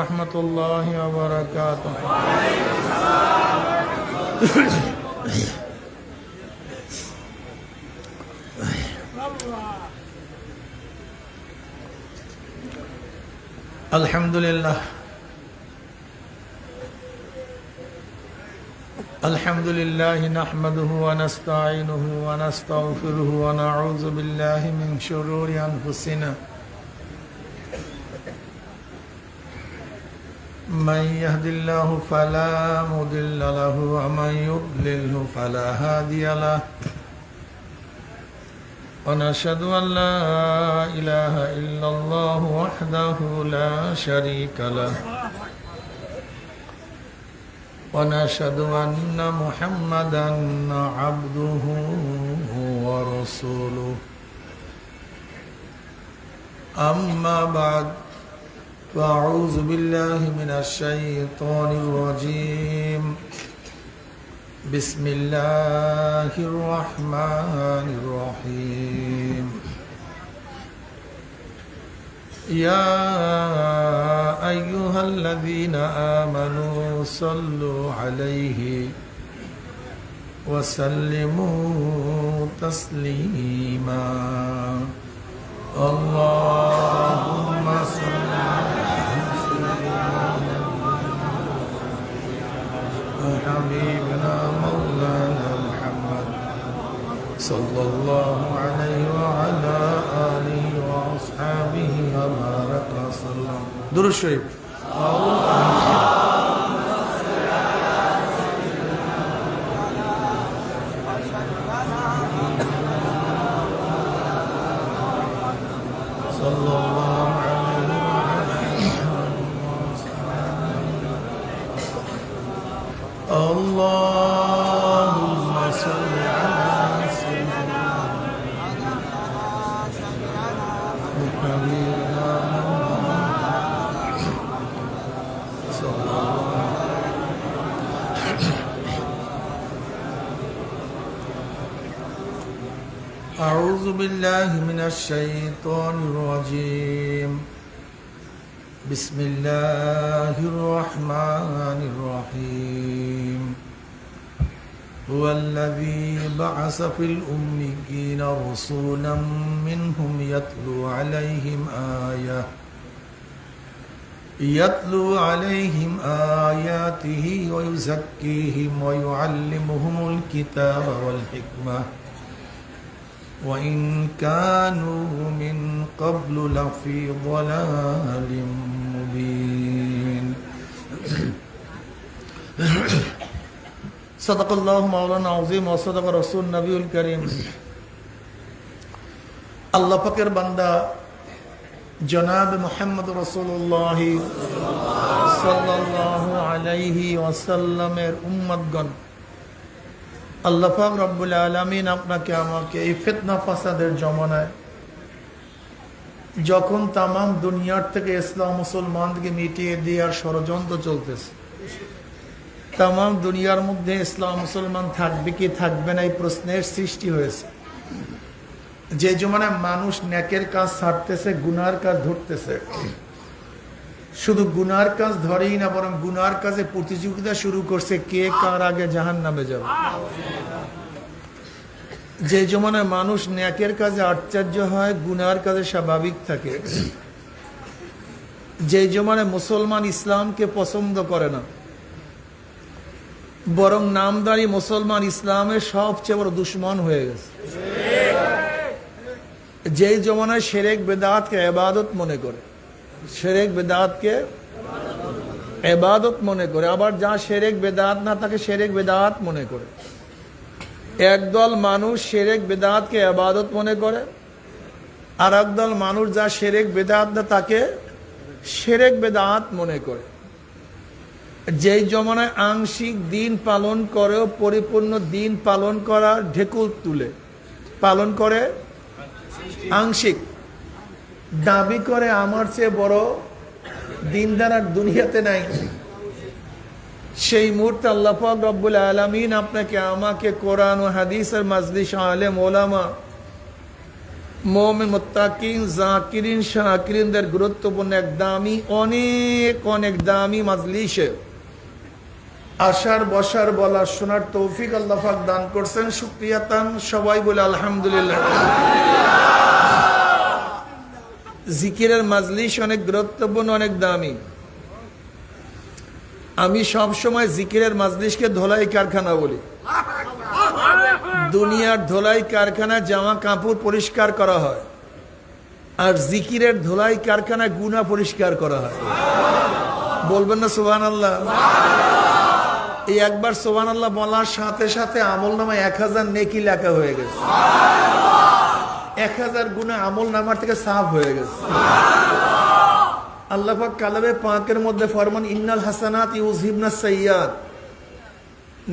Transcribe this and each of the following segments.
ورحمة الله وبركاته. الحمد لله الحمد لله نحمده ونستعينه ونستغفره ونعوذ بالله من شرور أنفسنا من يهد الله فلا مضل له ومن يضلل فلا هادي له ونشهد أن لا إله إلا الله وحده لا شريك له ونشهد أن محمدا عبده ورسوله أما بعد فأعوذ بالله من الشيطان الرجيم بسم الله الرحمن الرحيم يا أيها الذين آمنوا صلوا عليه وسلموا تسليما اللهم صل حبيبنا مولانا محمد صلى الله عليه وعلى آله وأصحابه وبارك وسلم. درود شريف. اللهم صل على سيدنا حبيبنا صلى الله أعوذ بالله من الشيطان الرجيم بسم الله الرحمن الرحيم هو الذي بعث في الأميين رسولا منهم يتلو عليهم آياته ويزكيهم ويعلمهم الكتاب والحكمة وإن كانوا من قبل لفي ضلال مبين. صدق الله مولانا العظيم وصدق رسول النبي الكريم. আল্লাহ পাকের বান্দা জনাব মুহাম্মদ রাসূলুল্লাহ সাল্লাল্লাহু আলাইহি ওয়াসাল্লামের উম্মতগণ, আল্লাহ পাক রব্বুল আলামিন আপনাকে আমাকে এই ফিতনা ফাসাদের জমানায় যখন তামাম দুনিয়ার থেকে ইসলাম মুসলমানকে মিটিয়ে দেওয়ার ষড়যন্ত্র চলতেছে, তামাম দুনিয়ার মধ্যে ইসলাম মুসলমান থাকবে কি থাকবে না এই প্রশ্নের সৃষ্টি হয়েছে। যে জমানায় মানুষ নেকের কাজ ছাড়তেছে, গুনার কাজ ধরতেছে, শুধু গুনার কাজ ধরেই না বরং গুনার কাজে প্রতিযোগিতা শুরু করছে কে কার আগে জাহান্নামে যাবে। যে জমানায় মানুষ নেকের কাজে আশ্চর্য হয়, গুনার কাজে স্বাভাবিক থাকে, যে জমানায় মুসলমান ইসলামকে পছন্দ করে না বরং নামদারি মুসলমান ইসলামের সবচেয়ে বড় দুশ্মন হয়ে গেছে, যে জমানায় শিরক বিদআতকে ইবাদত মনে করে, শিরক বিদআতকে ইবাদত মনে করে, আবার যা শিরক বিদআত না তাকে শিরক বিদআত মনে করে। একদল মানুষ শিরক বিদআতকে ইবাদত মনে করে, আর একদল মানুষ যা শিরক বিদআত না তাকে শিরক বিদআত মনে করে। যেই জমানায় আংশিক দিন পালন করেও পরিপূর্ণ দিন পালন করা ঢেকুল তুলে পালন করে, আংশিক দাবি করে আমার চেয়ে বড় দিনদার আর দুনিয়াতে নাই, সেই মুহূর্তে আল্লাহ পাক রব্বুল আলামিন আপনাকে আমাকে কোরআন ও হাদিসের মাজলিস আলেম ওলামা মুমিন, মুত্তাকিন, জাকিরিন, শাকিরিনদের গুরুত্বপূর্ণ এক দামি, অনেক দামি মাজলিসে আসার, বসার, বলার, শোনার তৌফিক আল্লাহ পাক দান করছেন। শুকরিয়াতান সবাই বলে আলহামদুলিল্লাহ। জিকিরের মাজলিস অনেক গুরুত্বপূর্ণ, অনেক দামি। আমি সব সময় জিকিরের মাজলিসকে ধোলাই কারখানা বলি। দুনিয়ার ধোলাই কারখানা জামা কাপড় পরিষ্কার করা হয়, আর জিকিরের ধোলাই কারখানা গুনাহ পরিষ্কার করা হয়। বলবেন না সুবহানাল্লাহ? এই একবার সুবহানাল্লাহ বলার সাথে সাথে আমল নামায় 1000 নেকি লেখা হয়ে গেছে। 1000 গুনাহ আমল নামার থেকে সাফ হয়ে গেছে। আল্লাহ পাক কালামে পাকের মধ্যে ফরমান, ইন্নাল হাসানাত ইউযহিবনাস সাইয়্যাত।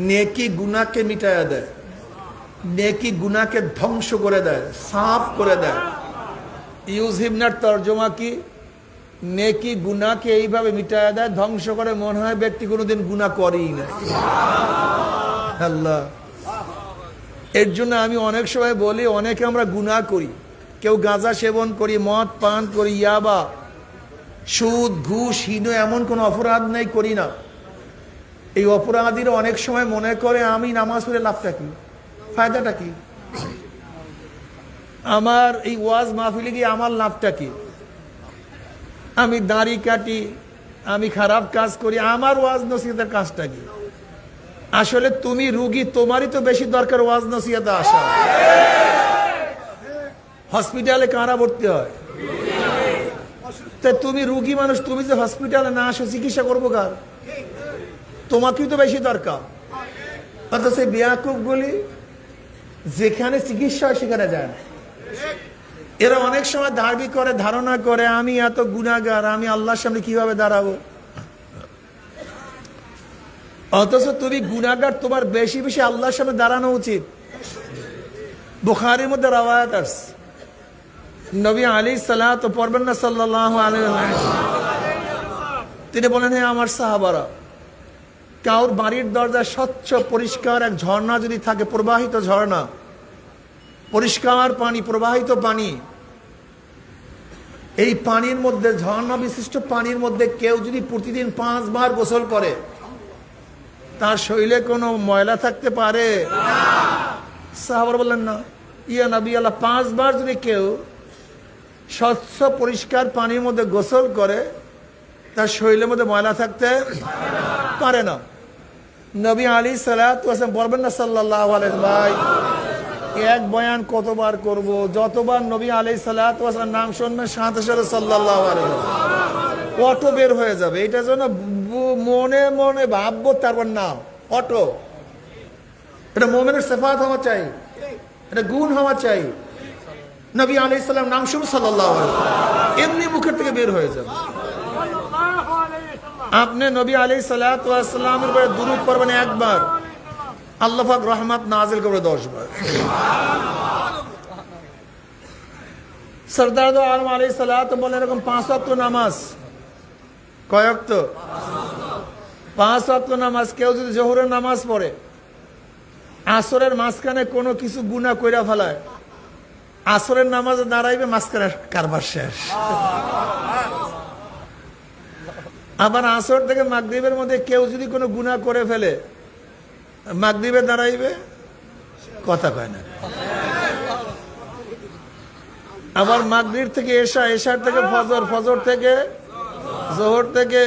নেকি গুনাহকে মিটায়া দেয়, নেকি গুনাহকে ধ্বংস করে দেয়, সাফ করে দেয়। ইউযহিবনার তর্জমা কি? নেকি গুনাহকে এইভাবে মিটায়া দেয়, ধ্বংস করে, মনে হয় ব্যক্তি কোনোদিন গুনাহ করেই না। আল্লাহ, এর জন্য আমি অনেক সময় বলি, অনেকে আমরা গুনাহ করি। কেউ গাঁজা সেবন করি, মদ পান করি, ইয়াবা, সুদ, ঘুষ, হিনো, এমন কোন অপরাধ নেই করি না। এই অপরাধীরা অনেক সময় মনে করে আমি নামাজ পড়ে লাভটা কি, ফায়দাটা কি, আমার এই ওয়াজ মাহফিলে গিয়ে আমার লাভটা কি, আমি দাড়ি কাটি, আমি খারাপ কাজ করি, আমার ওয়াজ নসিহতের কাজটা কি? আসলে তুমি রুগী, তোমারই তো বেশি দরকার ওয়াজ নসিহতে আসা। হসপিটালে কারা ভর্তি হয়? তুমি রুগী মানুষ, তুমি যে হসপিটালে না আসো, চিকিৎসা করবো কার? তোমাকেই তো বেশি দরকার। অথচ বেয়াকুব গুলি যেখানে চিকিৎসা হয় সেখানে যায় না। এরা অনেক সময় দাবি করে, ধারণা করে আমি এত গুনাহগার, আমি আল্লাহর সামনে কিভাবে দাঁড়াবো। অথচ তুমি গুনাহগার, তোমার বেশি বেশি আল্লাহর সামনে দাঁড়ানো উচিত। বুখারীর মধ্যে রাওয়ায়াত আছে, নবী আলাইহিস সালাত পড়বেন না সাল্লাল্লাহু আলাইহি ওয়াসাল্লাম, তিনি বলেন, হে আমার সাহাবারা, কাউর বাড়ির দরজায় স্বচ্ছ পরিষ্কার এক ঝর্ণা যদি থাকে, প্রবাহিত ঝর্ণা, পরিষ্কার পানি, প্রবাহিত পানি, এই পানির মধ্যে, ঝর্ণা বিশিষ্ট পানির মধ্যে কেউ যদি প্রতিদিন 5 বার গোসল করে, তার শরীরে কোনো ময়লা থাকতে পারে? সাহাবারা বললেন না, ইয়া নবী আল্লাহ, 5 বার যদি কেউ স্বচ্ছ পরিষ্কার পানির মধ্যে গোসল করে, তার শরীরের মধ্যে ময়লা থাকতে পারে না। নবী আলাইহিস সালাতু ওয়াস সালাম বলবেন না সাল্লাল্লাহু আলাইহি ভাই, এক বয়ান কতবার করব? যতবার নবী আলাইহিস সালাতু ওয়াস সালাম নাম শুনবেন, সাথে সাথে সাল্লাল্লাহু আলাইহি অটো বের হয়ে যাবে। এটা যেন মনে মনে ভাববো, তারপর নাম অটো। এটা মুমিনের সিফাত হওয়া চাই, এটা গুণ হওয়া চাই। নবী আলাইহিস সালাম নাম শুনুন সাল্লাল্লাহু আলাইহি, এমনি মুখের থেকে বের হয়ে যাবে। আপনি নবী আলাইহিস সালাতু ওয়াস সালামের উপরে দুরূদ পড়বেন একবার, আল্লাহ পাক রহমত নাযিল করবে 10 বার। সরদার দো আলম আলাইহিস সালাতু বলেন, এরকম 5 ওয়াক্ত নামাজ, কয় ওয়াক্ত? 5 ওয়াক্ত নামাজ। কেউ যদি জোহরের নামাজ পড়ে, আসরের মাঝখানে কোনো কিছু গুনাহ কইরা ফেলায়, আসরের নামাজে দাঁড়াইবে, মাঝখানে কারবার শেষ। আবার আসর থেকে মাগরিবের মধ্যে কেউ যদি কোনো গুনাহ করে ফেলে, মাগরিবে দাঁড়াইবে, কথা কয় না। আবার মাগরিব থেকে এশা, এশার থেকে ফজর, ফজর থেকে জোহর, থেকে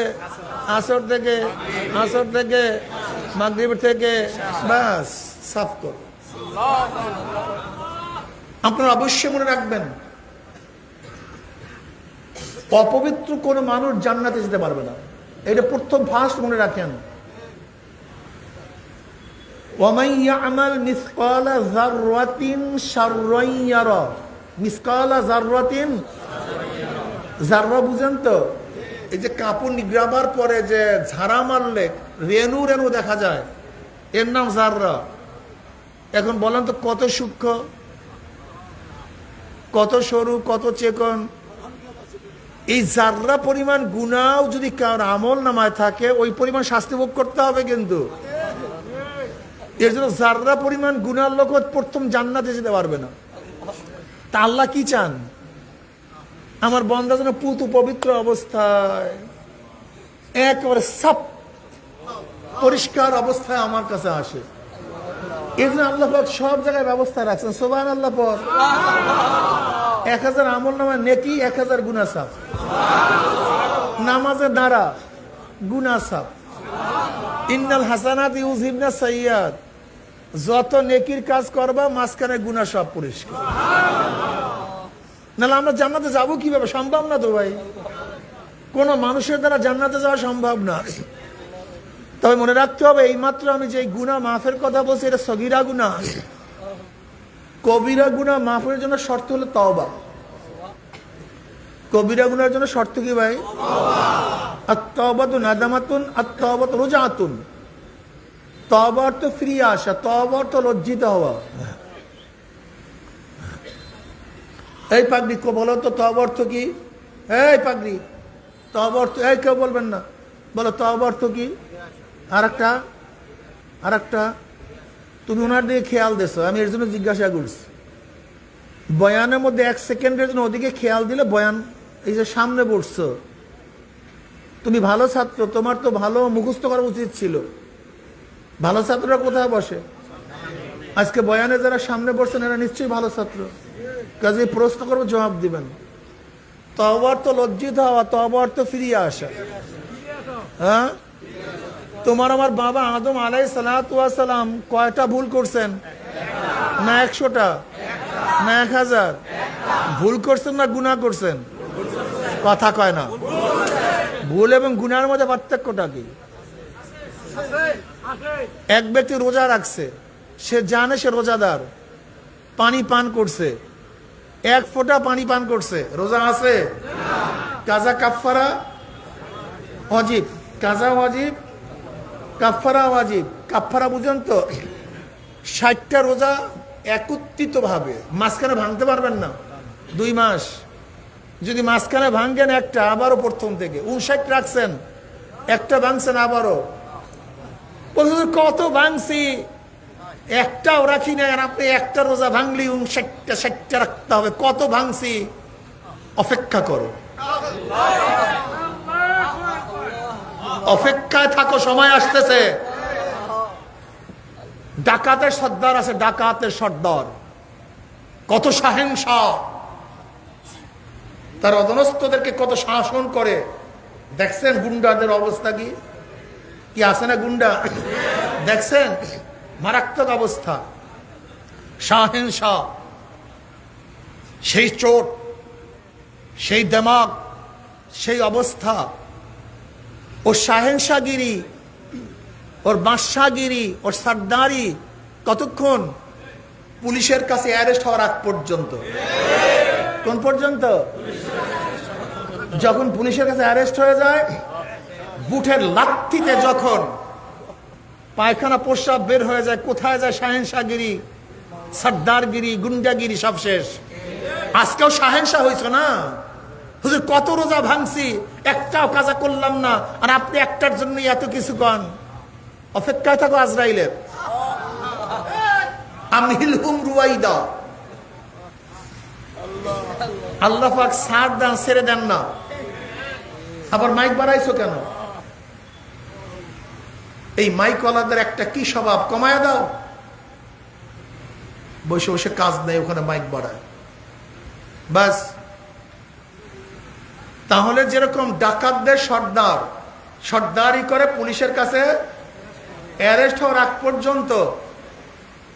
আসর, থেকে আসর, থেকে মাগরিব, থেকে বাস সাফ কর। আপনারা অবশ্যই মনে রাখবেন, অপবিত্র কোন মানুষ জান্নাতে যেতে পারবে না। এটা প্রথম ফার্স্ট মনে রাখেন। ওয়ামান ইয়ামাল মিসকালা যাররাতিন শাররান ইয়ারা। মিসকালা যাররাতিন, যাররা বুঝেন তো? এই যে কাপড় নিগ্রাবার পরে যে ঝাড়া মারলে রেণু রেণু দেখা যায়, এর নাম যাররা। এখন বলেন তো, কত সূক্ষ্ম, কত সরু, কত চেকন। এই যাররা পরিমাণ গুনাহ যদি কার আমল নামায় থাকে, ওই পরিমাণ শাস্তি ভোগ করতে হবে। কিন্তু এর জন্য যাররা পরিমাণ গুনার লোক প্রথম জান্নাতে যেতে পারবে না। তা আল্লাহ কি চান? আমার বান্দা যেন পুতু পবিত্র অবস্থায় একেবারে সাপ পরিষ্কার অবস্থায় আমার কাছে আসে। এই জন্য আল্লাহ পাক সব জায়গায় ব্যবস্থা রাখছেন। সুবহানাল্লাহ পর 1000 আমল নামা নেকি, 1000 গুনাহ সাফ। নামাজে দাঁড়া, গুনাহ সাফ। ইন্নাল হাসানাত ইউযহিবনা সাইয়্যাত, যত নেকির কাজ করবা মাঝখানে গুনাহ সব পরিষ্কার। নাহলে আমরা জান্নাতে যাবো কিভাবে? সম্ভব না তো ভাই, কোন মানুষের দ্বারা জান্নাতে যাওয়া সম্ভব না। তবে মনে রাখতে হবে, এইমাত্র আমি যে গুনাহ মাফের কথা বলছি এটা সগীরা গুনাহ। কবিরা গুনাহ মাফের জন্য শর্ত হলো তওবা। কবিরা গুনার জন্য শর্ত কি ভাই? আত-তাওবাতু নাদামাতুন, আত-তাওবাতু রুজআতুন। তওবা অর্থ ফিরিয়ে আসা, তওবা অর্থ লজ্জিত হওয়া। এই পাগড়ি কো বলো তো তওবা অর্থ কি? এই পাগড়ি তওবা অর্থ, এই কেউ বলবেন না, বলো তওবা অর্থ কি? আরেকটা তুমি ওনার দিকে খেয়াল দিছো, আমি এর জন্য জিজ্ঞাসা করছি। বয়ানের মধ্যে 1 সেকেন্ডের জন্য ওদিকে খেয়াল দিলে বয়ান, এই যে সামনে বসছো তুমি ভালো ছাত্র, তোমার তো ভালো মুখস্থ করা উচিত ছিল। ভালো ছাত্ররা কোথায় বসে? আজকে বয়ানে যারা সামনে বসছেন এরা নিশ্চয়ই ভালো ছাত্র। কাজে প্রশ্ন করবো, জবাব দিবেন। তওবা অর্থ লজ্জিত হওয়া, তওবা অর্থ ফিরিয়ে আসা। হ্যাঁ, তোমার আমার বাবা আদম আলাইহিস সালাতু ওয়াস সালাম কয়টা ভুল করছেন? না 100টা, না 1000? ভুল করছেন না গুনাহ করছেন? কথা কয় না। ভুল এবং গুনাহের মধ্যে পার্থক্যটা কি? এক ব্যক্তি রোজা রাখছে, সে জানে সে রোজাদার, পানি পান করছে, 1 ফোঁটা পানি পান করছে, রোজা আছে? কাজা কাফারা ওয়াজিব, কাজা ওয়াজিব, কাফারা ওয়াজিব। কাফারা বুঝেন তো? 60টা রোজা একত্রিত ভাবে মাঝখানে ভাঙতে পারবেন না। 2 মাস যদি মাঝখানে ভাঙেন একটা, আবারও প্রথম থেকে 59 রাখছেন, একটা ভাঙছেন আবারও। কত ভাঙছি, একটাও রাখি না। আর আপনি একটা রোজা ভাঙলি 59টা 60টা রাখতে হবে। কত ভাঙছি? অপেক্ষা করো, অপেক্ষায় থাকো, সময় আসতেছে। ডাকাতের সর্দার আছে, ডাকাতের সর্দার কত সাহেংসা, তার অধনস্থদেরকে কত শাসন করে। দেখছেন গুন্ডাদের অবস্থা কি? কি আছে না গুন্ডা? দেখছেন মারাত্মক অবস্থা। শাহেনশা, সেই চোট, সেই দেমাগ, সেই অবস্থা। ও শাহেনশাগিরি, ওর বাদশাগিরি, ওর সর্দারি কতক্ষণ? পুলিশের কাছে অ্যারেস্ট হওয়ার আগ পর্যন্ত। কোন পর্যন্ত? যখন পুলিশের কাছে অ্যারেস্ট হয়ে যায়, বুটের লাথিতে যখন পায়খানা প্রস্রাব বের হয়ে যায়, কোথায় যায়? শাহেনশাগিরি, সর্দারগিরি, গুন্ডাগিরি সব শেষ। আজকেও শাহেনশাহ হয়েছ না? হুজুর কত রোজা ভাঙছি, একটাও কাজা করলাম না, আর আপনি একটার জন্য এত কিছু কন। অপেক্ষায় থাকো আজরাইলের। আমহিলহুম রুয়াইদা। আল্লাহ পাক ছাড় দেন, ছেড়ে দেন না। আবার মাইক বাড়াইছো কেন? এই মাইকওয়ালাদের একটা কি স্বভাব, কমায়া দাও। বসে বসে কাজ নেই, ওখানে মাইক বাড়ায় বাস। তাহলে যেরকম ডাকাতদের সর্দার সর্দারি করে পুলিশের কাছে অ্যারেস্ট হওয়ার আগ পর্যন্ত,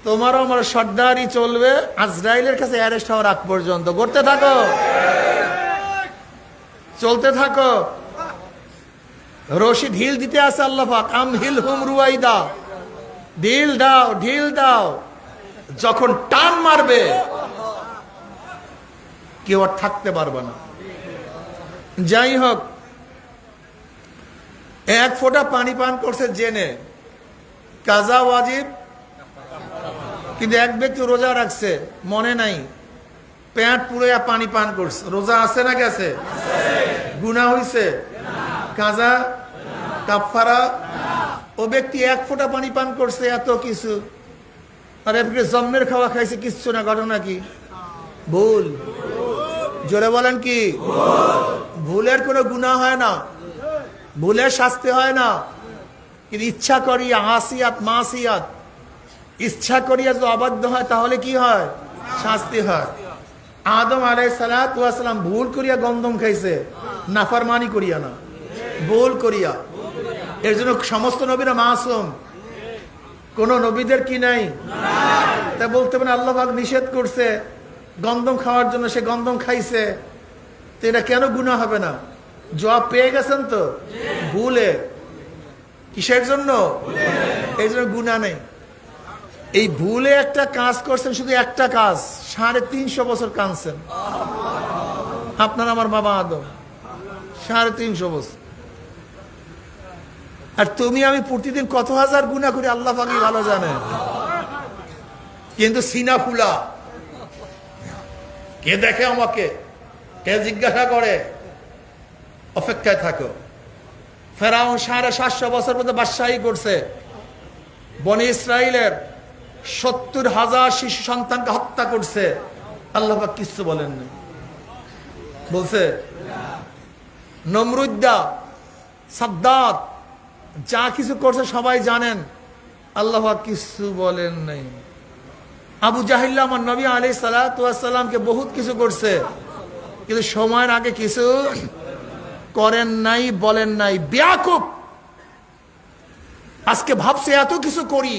তোমারও আমার সর্দারি চলবে আজরাইলের কাছে অ্যারেস্ট হওয়ার আগ পর্যন্ত। করতে থাকো, চলতে থাকো। রশি ঢিল দিতে আছে আল্লাহ পাক। আমহিলহুম রুয়াইদা, ঢিল দাও, ঢিল দাও। যখন টান মারবে কেউ আর থাকতে পারবে না। যাই হোক, 1 ফোঁটা পানি পান করছে জেনে, কাজা ওয়াজিব। কিন্তু এক ব্যক্তি রোজা রাখছে, মনে নাই, পেট পুরে পানি পান করছে, রোজা আছে না গেছে? গুনাহ হইছে? কাজা কাফারা? ও ব্যক্তি 1 ফোঁটা পানি পান করছে, এত কিছু। আর এদিকে জন্মের খাওয়া খাইছে, কিচ্ছু না। ঘটনা কি? ভুল। জোরে বলেন কি? ভুলের কোনো গুনাহ হয় না, ভুলের শাস্তি হয় না। কিন্তু ইচ্ছা করিয়া আসিয়াত মাসিয়াত, ইচ্ছা করিয়া যদি অবাধ্য হয় তাহলে কি হয়? শাস্তি হয়। আদম আলাইহিস সালাতু ওয়াস সালাম ভুল করিয়া গন্ধম খাইছে, নাফরমানি করিয়া না, ভুল করিয়া। এর জন্য সমস্ত নবীরা মাসুম, কোন নবীদের কি নাই? তা বলতে পারেন আল্লাহ পাক নিষেধ করছে গন্ধম খাওয়ার জন্য, সে গন্ধম খাইছে, তো এটা কেন গুনাহ হবে না? জবাব পেয়ে গেছেন তো, ভুলে। কিসের জন্য? এই জন্য গুনাহ নেই। এই ভুলে একটা কাজ করছেন, শুধু একটা কাজ, 350 বছর কাঁদছেন। আপনার আমার বাবা আদম 350 বছর। আর তুমি আমি প্রতিদিন কত হাজার গুনাহ করি আল্লাহ পাকই ভালো জানে। কিন্তু সিনা ফুলা, কে দেখে আমাকে, কে জিজ্ঞাসা করে, অপেক্ষায় থাকো। ফেরাউন 750 বছর পর্যন্ত বাদশাহী করছে। বনি ইসরাইলের 70,000 শিশু সন্তানকে হত্যা করছে, আল্লাহ পাক কিছু বলেন না। বলছে নমরুদ্দা, সাদ্দাত যা কিছু করছে সবাই জানেন, আল্লাহ পাক কিছু বলেন নাই। আবু জাহিল আমার নবী আলাইহিস সালাতু ওয়াস সালামকে বহুত কিছু করছে, কিন্তু সময়ের আগে কিছু করেন নাই, বলেন নাই। বেয়াকুব আজকে ভাবছে এত কিছু করি,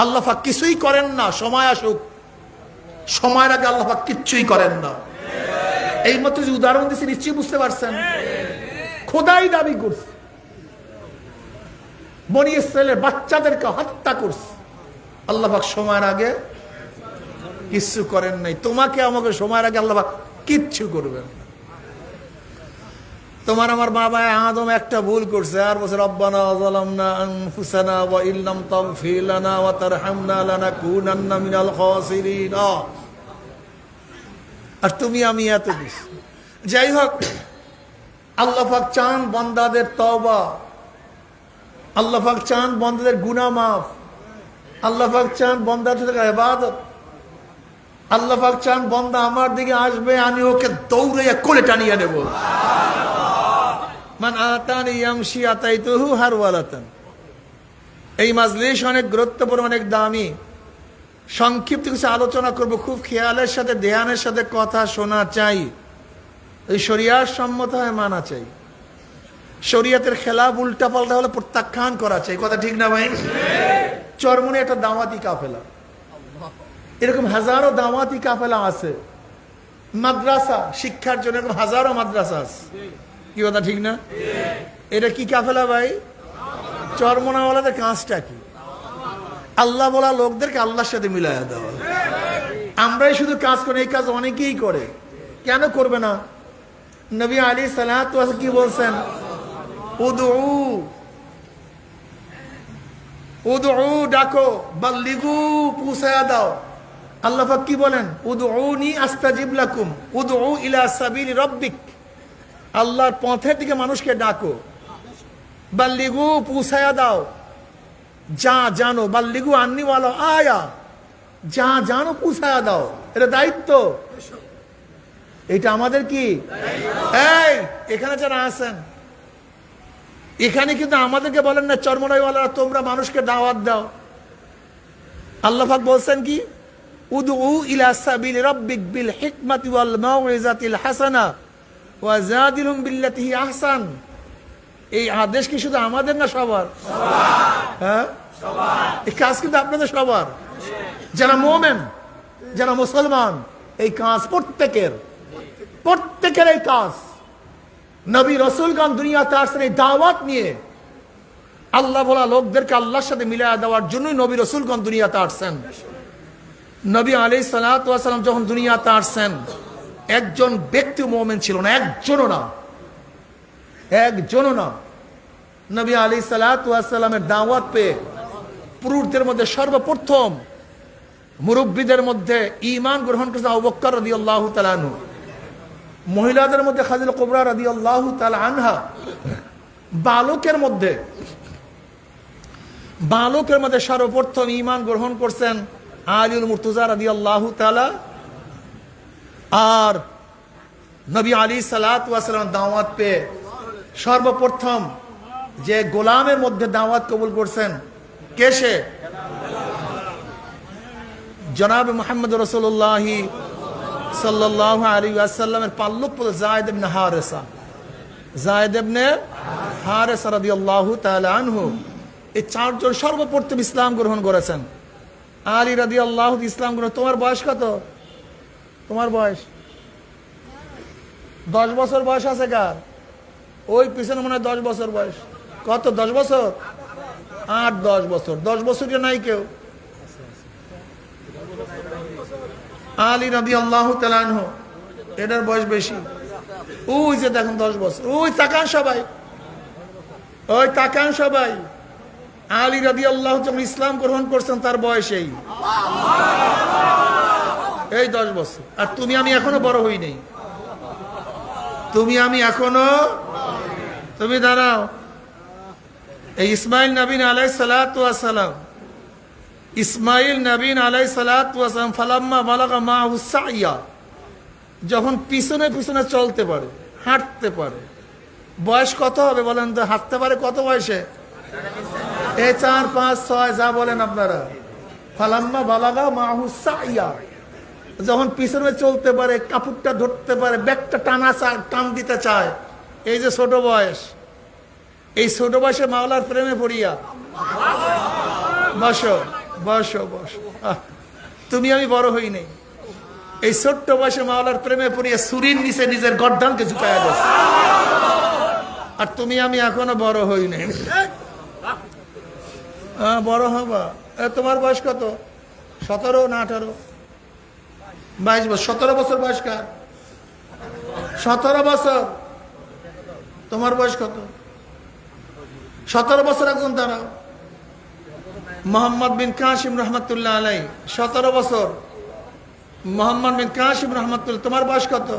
আল্লাহ পাক কিছুই করেন না। সময় আসুক, সময়ের আগে আল্লাহ পাক কিচ্ছুই করেন না। এই মতো যে উদাহরণ দিচ্ছি নিশ্চয়ই বুঝতে পারছেন। খোদাই দাবি করছে, বনি ইসরাইলের বাচ্চাদেরকে হত্যা করছে, আল্লাহ পাক সময়ের আগে কিচ্ছু করেন নাই। তোমাকে আমাকে সময়ের আগে আল্লাহ পাক কিচ্ছু করবেন না। তোমার আমার বাবা আদম একটা ভুল করছে, আর বলছে রব্বানা যালামনা আনফুসানা ওয়া ইল্লাম তাগফির লানা ওয়া তারহামনা লানাকুনান্না মিনাল খাসিরিন। আর তুমি আমি এত কিছু। যাই হোক, আল্লাহ পাক চান বান্দাদের তওবা, আল্লাহ পাক চান বান্দাদের গুনাহ মাফ, আল্লাহ পাক চান বান্দাদের ইবাদত, আল্লাহ পাক চান বান্দা আমার দিকে আসবে, আমি ওকে দৌড়াইয়া কোলে টানিয়ে নেব। মান আতানি ইয়ামশি আতাইতুহু হারওয়ালাতান। এই মাজলিস অনেক গুরুত্বপূর্ণ, অনেক দামি। সংক্ষিপ্ত কিছু আলোচনা করব, খুব খেয়ালের সাথে ধ্যানের সাথে কথা শোনা চাই। এই শরিয়াত সম্মত হয় মানা চাই। শরিয়াতের খেলাফ উল্টা পাল্টা হলে প্রত্যাখ্যান করা চাই। কথা ঠিক না ভাই? চরমনে একটা দাওয়াতি কাফেলা, এরকম হাজারো দাওয়াতি কাফেলা আছে। মাদ্রাসা শিক্ষার জন্য এরকম হাজারো মাদ্রাসা আছে। কি কথা ঠিক না? এটা কি কাফেলা ভাই? চরমনাওয়ালাদের কাজটা কি? আল্লাহ বলা লোকদেরকে আল্লাহর সাথে মিলাইয়া দেওয়া। আমরাই শুধু কাজ করি, এই কাজ অনেকেই করে, কেন করবে না? নবী আলাইহিস সালাতু ওয়াস সালাম কি বলছেন? উদউ ডাকো, বাল্লিগু পৌঁছায়া দাও। আল্লাহ পাক কি বলেন? উদউনি আস্তাজিব লাকুম, উদউ ইলা সাবিলি রাব্বিক। আল্লাহর পথের দিকে মানুষকে ডাকো, বাল্লিগু পৌঁছায়া দাও, যা জানো, বাল্লিগু আন্নি ওয়ালা আয়া, যা জানো পৌঁছায়া দাও। এটা দায়িত্ব, এটা আমাদের কি? এই এখানে যারা আছেন, এখানে কিন্তু আমাদেরকে বলেন না চরমনাইওয়ালারা তোমরা মানুষকে দাওয়াত দাও। আল্লাহ পাক বলছেন কি? উদউ ইলা সাবিলি রাব্বিক বিল হিকমাতি ওয়াল মাউইজাতিল হাসানা ওয়া জাদিলহুম বিল্লাতি হি আহসান। এই আদেশ কি শুধু আমাদের না সবার? হ্যাঁ, এই কাজ কিন্তু আপনাদের সবার। যারা মুমিন, যারা মুসলমান, এই কাজ প্রত্যেকের এই কাজ। নবী রাসূলগণ দুনিয়াতে আসছেন এই দাওয়াত নিয়ে, আল্লাহ বলা লোকদেরকে আল্লাহর সাথে মিলায়া দেওয়ার জন্যই নবী রাসূলগণ দুনিয়াতে আসছেন। নবী আলাইহিস সালাতু ওয়াস সালাম যখন দুনিয়াতে আসছেন, একজন ব্যক্তি মুমিন ছিল না, একজনও না। নবী আলাইহিস সালাতু ওয়াস সালামের দাওয়াত পেয়ে পুরুষদের মধ্যে সর্বপ্রথম মুরব্বীদের মধ্যে ঈমান গ্রহণ করেছেন আবু বকর রাদিয়াল্লাহু তাআলা আনহু, মহিলাদের মধ্যে খাদিজা কুবরা রাদিয়াল্লাহু তাআলা আনহা, বালকের মধ্যে সর্বপ্রথম ঈমান গ্রহণ করছেন আলীউল মুর্তজা রাদিয়াল্লাহু তাআলা আর নবী আলী সাল্লাল্লাহু আলাইহি ওয়াসাল্লাম দাওয়াত পেয়ে সর্বপ্রথম যে গোলামের মধ্যে দাওয়াত কবুল করছেন কে সে? জনাব মুহাম্মদ রাসূলুল্লাহ সাল্লাল্লাহু আলাইহি ওয়াসাল্লামের পাল্লুক পুত্র যায়েদ ইবনে হারেসা। যায়েদ ইবনে হারেসা রাদিয়াল্লাহু তাআলা আনহু এই চারজন সর্বপ্রথম ইসলাম গ্রহণ করেছেন। আলী রাদিয়াল্লাহু ইসলাম গ্রহণ। তোমার বয়স কত? তোমার বয়স 10 বছর বয়স আছে কার? ওই পিছনে মনে হয় 10 বছর বয়স। কত? 10 বছর? 8-10 বছর। 10 বছরই নাই কেউ। আলী রাদিয়াল্লাহু তাআলা আনহু এটার বয়স বেশি। ওই যে দেখুন 10 বছর। ওই তাকান সবাই, ওই তাকান সবাই। আলী রাদিয়াল্লাহু যখন ইসলাম গ্রহণ করছেন তার বয়স এই 10 বছর। আর তুমি আমি এখনো বড় হই নাই। তুমি আমি এখনো, তুমি দাঁড়াও। এই ইসমাইল নবী আলাইহিস সালাতু ওয়াস সালাম, ইসমাইল নবী আলাইহিস সালাতু ওয়াস সালাম ফালাম্মা বালাগা মাহু সাইয়া, যখন পিছনে পিছনে চলতে পারে, হাঁটতে পারে, বয়স কত হবে বলেন তো? হাঁটতে পারে কত বয়সে? 4, 5, 6 যা বলেন আপনারা। ফালাম্মা বালাগা মাহু সাইয়া, যখন পিছনে চলতে পারে, কাপড়টা ধরতে পারে, ব্যাগটা টান দিতে চায়। এই যে ছোট বয়স, এই ছোট বয়সে মাওলার প্রেমে পড়িয়া বসো বসো বসো। তুমি আমি বড় হই নাই। এই ছোট্ট বয়সে মাওলার প্রেমে পড়িয়া সুরির নিচে নিজের গর্দানকে ঝুঁকাইয়া দেয়। আর তুমি আমি এখনো বড় হই নাই। বড় হবা। তোমার বয়স কত? 17 না 18? 22 বছর। 17 বছর বয়স কার? 17 বছর। তোমার বয়স কত? 17 বছর। একজন দাঁড়াও। মোহাম্মদ বিন কাসিম রহমতুল্লাহ আলাই 17 বছর। মোহাম্মদ বিন কাসিম রহমতুল্লাহ, তোমার বয়স কত?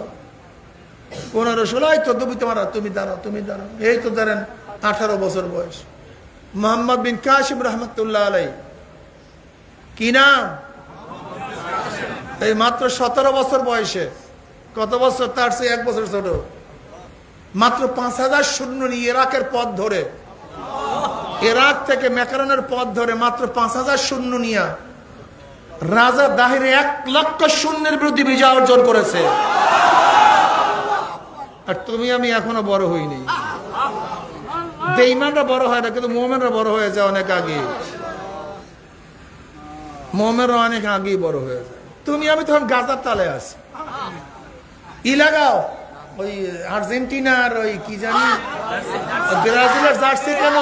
15, 16। তো তুমি দাঁড়াও, তুমি দাঁড়াও। এই তো দাঁড়ান 18 বছর বয়স। মোহাম্মদ বিন কাসিম রহমতুল্লাহ আলাই কি নাম? এই মাত্র 17 বছর বয়সে। কত বছর? তার চেয়ে 1 বছর ছোট। মাত্র 5000 সৈন্য নিয়ে ইরাকের পথ ধরে, ইরাক থেকে মেকারনের পথ ধরে মাত্র 5000 সৈন্য নিয়ে রাজা দাহিরে 1 লক্ষ সৈন্যের বিরুদ্ধে বিজয় অর্জন করেছে। আর তুমি আমি এখনো বড় হইনি। বেঈমানরা বড় হয় না, কিন্তু মুমিনরা বড় হয়ে যায় অনেক আগে। মুমিনরা অনেক আগেই বড় হয়ে যায়। তুমি আমি তখন গাজার তালে আছি। ই লাগাও, ওই আর্জেন্টিনার ওই কি জানি ব্রাজিলের জার্সি কেন,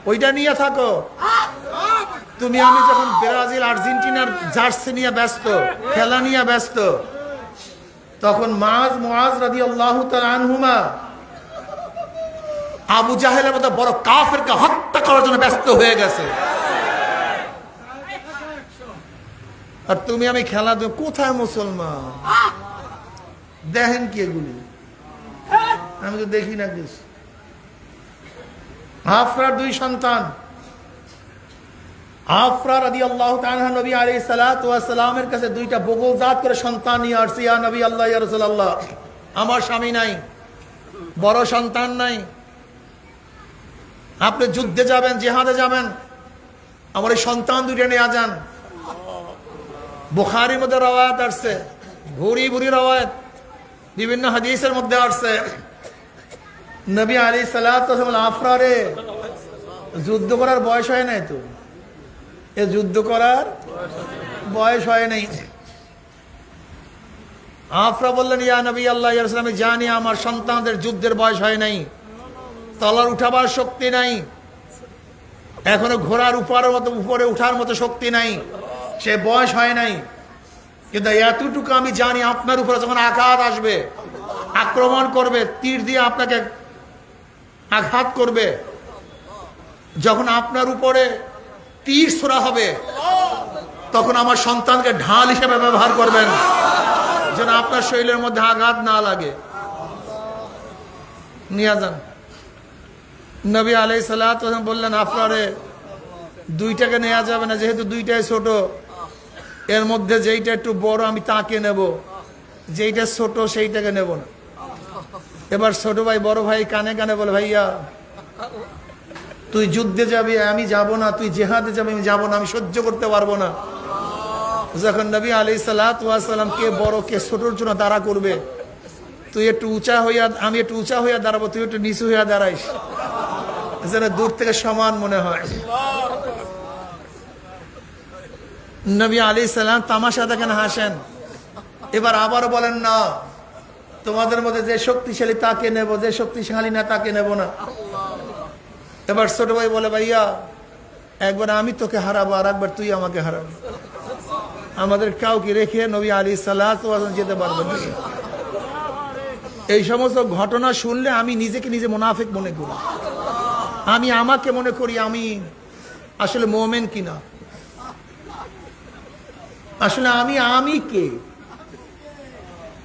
ওইটা নিয়ে থাকো। তুমি আমি যখন ব্রাজিল আর্জেন্টিনার জার্সি নিয়ে ব্যস্ত, খেলা নিয়ে ব্যস্ত, তখন মুআজ রাদিয়াল্লাহু তাআলা আনহুমা আবু জাহেলের মতো বড় কাফেরকে হত্যা করার জন্য ব্যস্ত হয়ে গেছে। আর তুমি আমি খেলা, কোথায় মুসলমান? দেখেন কি এগুলি? আমি তো দেখি না কিছু। আফরার 2 সন্তান। আফরা রাদিয়াল্লাহু তাআলা নবী আলাইহিস সালাতু ওয়াস সালামের কাছে 2টা বগলজাত করে সন্তান নিয়ে আসছে। ইয়া নবী আল্লাহ, ইয়া রাসূলুল্লাহ, আমার স্বামী নাই, বড় সন্তান নাই, আপনি যুদ্ধে যাবেন, জিহাদে যাবেন, আমার এই সন্তান 2টা নিয়ে যান। বুখারীর মধ্যে রওয়ায়াত আসছে, ভুরি ভুরি রওয়ায়াত, বিভিন্ন হাদিসের মধ্যে আসছে। নবী আলাইহিস সালাতু ওয়াস সালাম আফরারে যুদ্ধ করার বয়স হয় নাই তো, এ যুদ্ধ করার বয়স হয় নাই। আফরা বললেন, ইয়া নবী আল্লাহ, ইয়া রাসূল, আমি জানি আমার সন্তানদের যুদ্ধের বয়স হয় নাই, তলার উঠাবার শক্তি নাই, এখনো ঘোড়ার উপরে উঠার মতো শক্তি নাই, সে বয়স হয় নাই। কিন্তু এতটুকু আমি জানি, আপনার উপরে যখন আঘাত আসবে, আক্রমণ করবে, তীর দিয়ে আপনাকে আঘাত করবে, যখন আপনার উপরে তীর ছোড়া হবে, তখন আমার সন্তানকে ঢাল হিসেবে ব্যবহার করবেন, যেন আপনার শরীরের মধ্যে আঘাত না লাগে। নিয়ে যান। নবী আলাইহিস সালাতু ওয়াস সালাম বললেন, আফরারে 2টাকে নেওয়া যাবে না, যেহেতু 2টাই ছোট, এর মধ্যে যেইটা একটু বড় আমি তাকে নেব, যেইটা ছোট সেইটাকে নেব না। এবার ছোট ভাই বড় ভাই কানে কানে বলে, ভাইয়া তুই যুদ্ধে যাবি আমি যাব না, তুই জেহাদে যাবি আমি যাব না, আমি সহ্য করতে পারবো না। যখন নবী আলাইহিস সালাতু ওয়াস সালাম কে বড় কে ছোটর জন্য দাঁড়া করবে, তুই একটু উঁচা হইয়া আমি একটু উঁচা হইয়া দাঁড়াবো, তুই একটু নিচু হইয়া দাঁড়াইস, যেন দূর থেকে সমান মনে হয়। নবী আলাইহিস সালাম তামাশা দেখেন, হাসেন। এবার আবারও বলেন, না তোমাদের মধ্যে যে শক্তিশালী তাকে নেব, যে শক্তিশালী না তাকে নেব না। এবার ছোট ভাই বলে, ভাইয়া একবার আমি তোকে হারাবো আর একবার তুই আমাকে হারাবো, আমাদের কাউকে রেখে নবী আলাইহিস সালাতু ওয়াস সালাম যেতে পারবেন না। এই সমস্ত ঘটনা শুনলে আমি নিজেকে নিজে মুনাফিক মনে করি, আমি আমাকে মনে করি আমি আসলে মুমিন কিনা, আসলে আমি কে,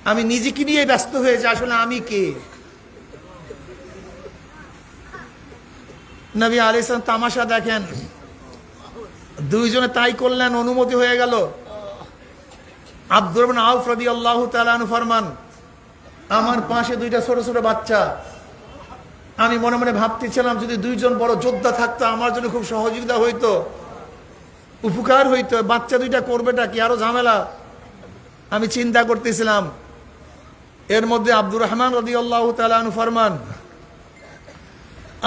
আমি নিজেকে নিয়ে ব্যস্ত হয়েছে, আসলে আমি কে। নবী আলাইহিস সালাম তামাশা দেখেন, দুইজনে তাই করলেন, অনুমতি হয়ে গেল। আব্দুর রহমান আউফ রাদিয়াল্লাহু তাআলা আনহু ফরমান, আমার পাশে দুইটা ছোট ছোট বাচ্চা, আমি মনে মনে ভাবতেছিলাম যদি দুইজন বড় যোদ্ধা থাকতো আমার জন্য খুব সহযোগিতা হইতো, উপকার হইতো। বাচ্চা দুইটা করবেটা কি, আরো ঝামেলা। আমি চিন্তা করতেছিলাম। এর মধ্যে আব্দুর রহমান রাদিয়াল্লাহু তাআলা আনহু ফরমান,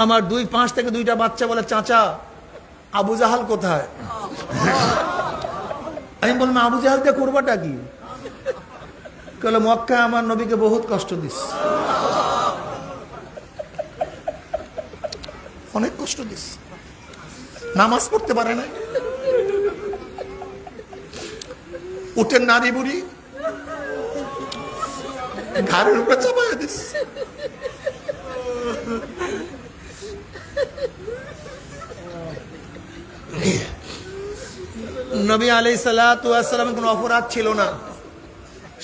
আমার দুই পাশ থেকে দুইটা বাচ্চা বলে, চাচা আবু জাহাল কোথায়? আমি বললাম, আবু জাহাল দিয়ে করবাটা কি? বলে, মক্কা আমার নবীকে বহুত কষ্ট দিস, অনেক কষ্ট দিস, নামাজ পড়তে পারে না, উঠেন নারী বুড়ি ঘাড়ের উপরে চাপাইয়া দিস। নবী আলাইহিস সালাতু ওয়াস সালামের কোনো অপরাধ ছিল না।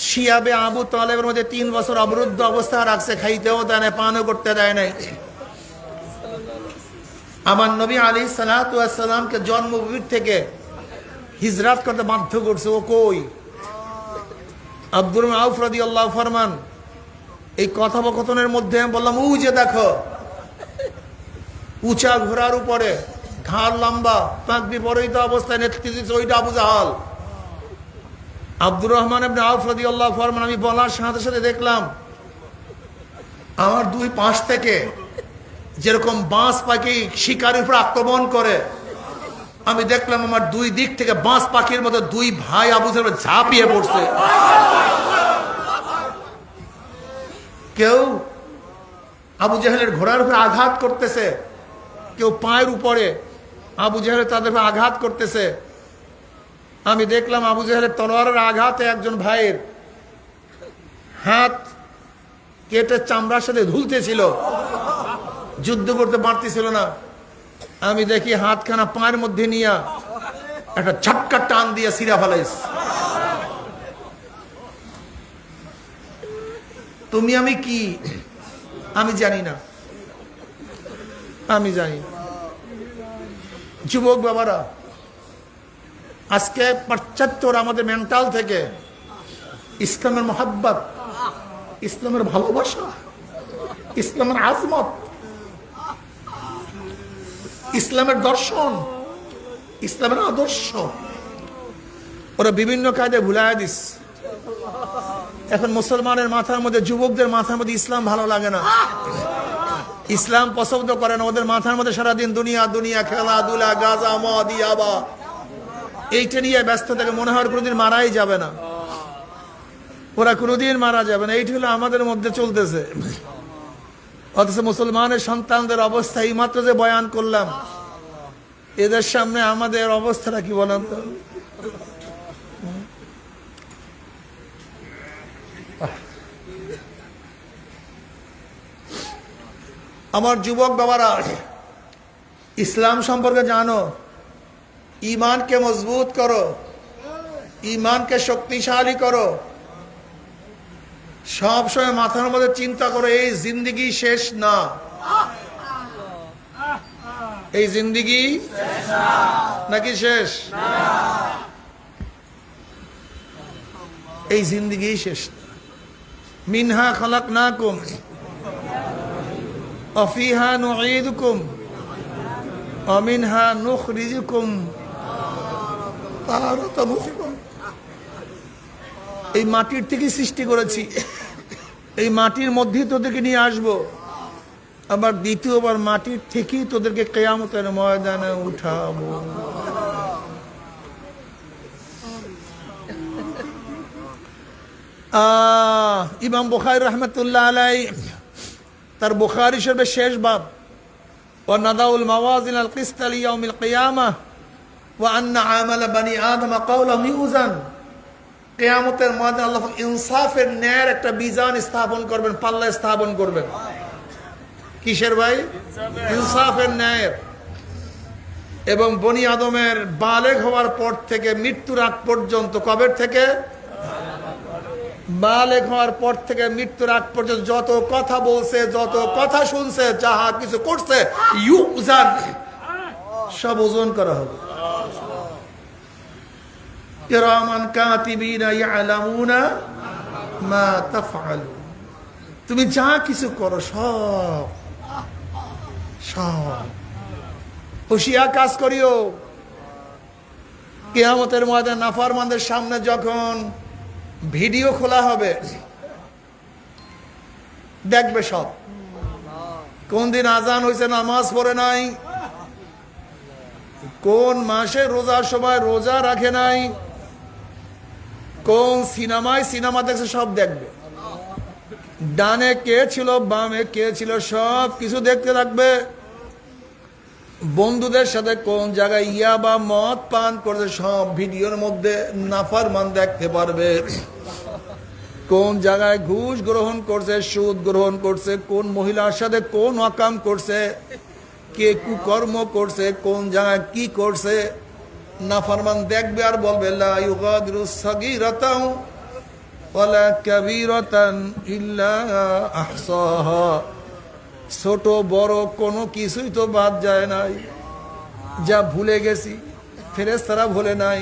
শিয়াবে আবু তালেবের মধ্যে 3 বছর অবরুদ্ধ অবস্থা রাখছে, খাইতেও দেয় না, পানও করতে দেয় নাই। আমার নবী আলাইহিস সালাতু ওয়াস সালামকে জন্মভূমি থেকে হিজরত করতে বাধ্য করছে। ও কই? আব্দুর রহমান আউফ রাদিয়াল্লাহু ফরমান, এই কথোপকথনের মধ্যে আমি বললাম, ও যে দেখো উঁচা ঘোড়ার উপরে ঘাড় লম্বা পাক বিপরীত অবস্থায় নেতৃত্ব দিচ্ছে, ওইটা আবু জাহাল। আব্দুর রহমান ইবনে আউফ রাদিয়াল্লাহু ফরমান, আমি বলার সাথে সাথে দেখলাম আমার দুই পাশ থেকে যেরকম বাঁশ পাখি শিকারের উপর আক্রমণ করে, আমি দেখলাম আমার দুই দিক থেকে বাঁশ পাখির মতো দুই ভাই আবু জাহেল ঝাঁপিয়ে পড়ছে। কেউ আবু জাহেলের ঘোড়ার উপরে আঘাত করতেছে, কেউ পায়ের উপরে আবু জাহেল তাদের উপরে আঘাত করতেছে। আমি দেখলাম আবু জাহেলের তলোয়ারের আঘাতে একজন ভাইয়ের হাত কেটে চামড়ার সাথে ঝুলতেছিল, যুদ্ধ করতে পারতেছিল না। আমি দেখি হাতখানা পায়ের মধ্যে নিয়ে একটা ঝটকা টান দিয়ে সিরা ফেলাইস। তুমি আমি কি আমি জানি না, আমি জানি না। যুবক বাবারা, আজকে পাশ্চাত্যরা আমাদের মেন্টাল থেকে ইসলামের মহাব্বত, ইসলামের ভালোবাসা, ইসলামের আজমত, ইসলামের দর্শন, ইসলামের আদর্শ ওরা বিভিন্ন কাজে ভুলায় দিস। এখন মুসলমানের মাথার মধ্যে, যুবকদের মাথার মধ্যে ইসলাম ভালো লাগে না, ইসলাম পছন্দ করে না। ওদের মাথার মধ্যে সারাদিন দুনিয়া দুনিয়া, খেলাধুলা, গাঁজা মদ ইয়াবা, এইটা নিয়ে ব্যস্ত থাকে। মনে হয় কোনোদিন মারাই যাবে না, ওরা কোনোদিন মারা যাবে না। এইটা হলো আমাদের মধ্যে চলতেছে। অথচ মুসলমানের সন্তানদের অবস্থা এই মাত্র যে বয়ান করলাম, এদের সামনে আমাদের অবস্থাটা কি বলেন তো? আমার যুবক বাবারা, ইসলাম সম্পর্কে জানো, ঈমানকে মজবুত করো, ঈমানকে শক্তিশালী করো। সবসময় মাথার মধ্যে চিন্তা করো, এই জিন্দেগি শেষ না, এই জিন্দেগি নাকি শেষ? এই জিন্দেগি শেষ। মিনহা খালাকনাকুম ওয়া ফিহা নুঈদুকুম ওয়া মিনহা নুখরিজুকুম তারাতান উখরা। এই মাটির থেকে সৃষ্টি করেছি, এই মাটির মধ্যেই তোদেরকে নিয়ে আসবো, আবার দ্বিতীয়বার মাটির থেকেই তোদেরকে কিয়ামতের ময়দানে উঠাবো। ইমাম বুখারী রাহমাতুল্লাহ আলাইহি তার বুখারী শরীফের শেষ বাব, ওয়া নাদাউল মাওয়াজিন আল কিসত লিয়াউমিল কিয়ামাহ ওয়া আন্না আমালা বানি আদম কাওলাহু ইউজান। কিয়ামতের ময়দানে আল্লাহ ইনসাফের ন্যায়ের একটা মিজান স্থাপন করবেন, পাল্লা স্থাপন করবেন। কিসের ভাই? ইনসাফের ন্যায়ের। এবং বনি আদমের বালেগ হওয়ার পর থেকে মৃত্যুর আগ পর্যন্ত, কবে থেকে? বালেগ হওয়ার পর থেকে মৃত্যুর আগ পর্যন্ত যত কথা বলছে, যত কথা শুনছে, যাহা কিছু করছে, ইউজান, সব ওজন করা হবে। কিরামান কাতিবিনা ইয়ালামুনা মা তাফআলুন। তুমি যা কিছু করো সব সব হুঁশিয়ার কাজ করিও। কিয়ামতের ময়দানে নাফরমানদের সামনে যখন ভিডিও খোলা হবে, দেখবে সব। কোন দিন আজান হয়েছে নামাজ পড়ে নাই, কোন মাসে রোজার সময় রোজা রাখে নাই, কোন সিনেমায় সিনেমা দেখছে, সব দেখবে। ডানে কে ছিল, বামে কে ছিল, সব কিছু দেখতে থাকবে। বন্ধুদের সাথে কোন জায়গায় ইয়াবা মদ পান করছে, সব ভিডিওর মধ্যে নাফরমান দেখতে পারবে। কোন জায়গায় ঘুষ গ্রহণ করছে, সুদ গ্রহণ করছে, কোন মহিলার সাথে কোন অকাম করছে, কে কুকর্ম করছে, কোন জায়গায় কি করছে, নাফরমান দেখবে আর বলবে লা ইউগাদিরু সাগীরাতান ওয়ালা কাবীরাতান ইল্লা আহসাহা। ছোট বড় কোনো কিছুই তো বাদ যায় নাই। যা ভুলে গেছি ফেরেশতারা ভুলে নাই,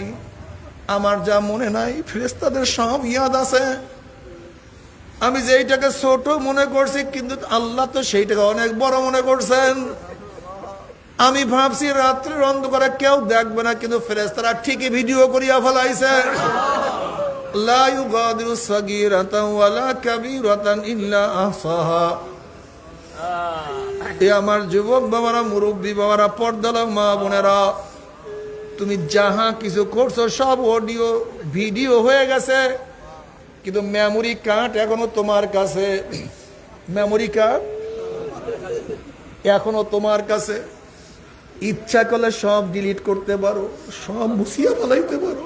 আমার যা মনে নাই ফেরেশতাদের সব ইয়াদ আছে। আমি যেইটাকে ছোট মনে করছি, কিন্তু আল্লাহ তো সেইটাকে অনেক বড় মনে করছেন। আমি ভাবছি রাত্রির অন্ধকারে কেউ দেখবে না, কিন্তু ফেরেশতারা ঠিকই ভিডিও করিয়া ফেলাইছে। লা ইউগাদিরু সাগীরাতান ওয়ালা কাবীরাতান ইল্লা আহসাহা। এ আমার যুবক বাবারা, মুরব্বী বাবারা, পর্দালা মা বোনেরা, তুমি যাহা কিছু করছো সব অডিও ভিডিও হয়ে গেছে, কিন্তু মেমোরি কার্ড এখনো তোমার কাছে। মেমোরি কার্ড এখনো তোমার কাছে। ইচ্ছা করলে সব ডিলিট করতে পারো, সব মুছিয়া ফেলাইতে পারো।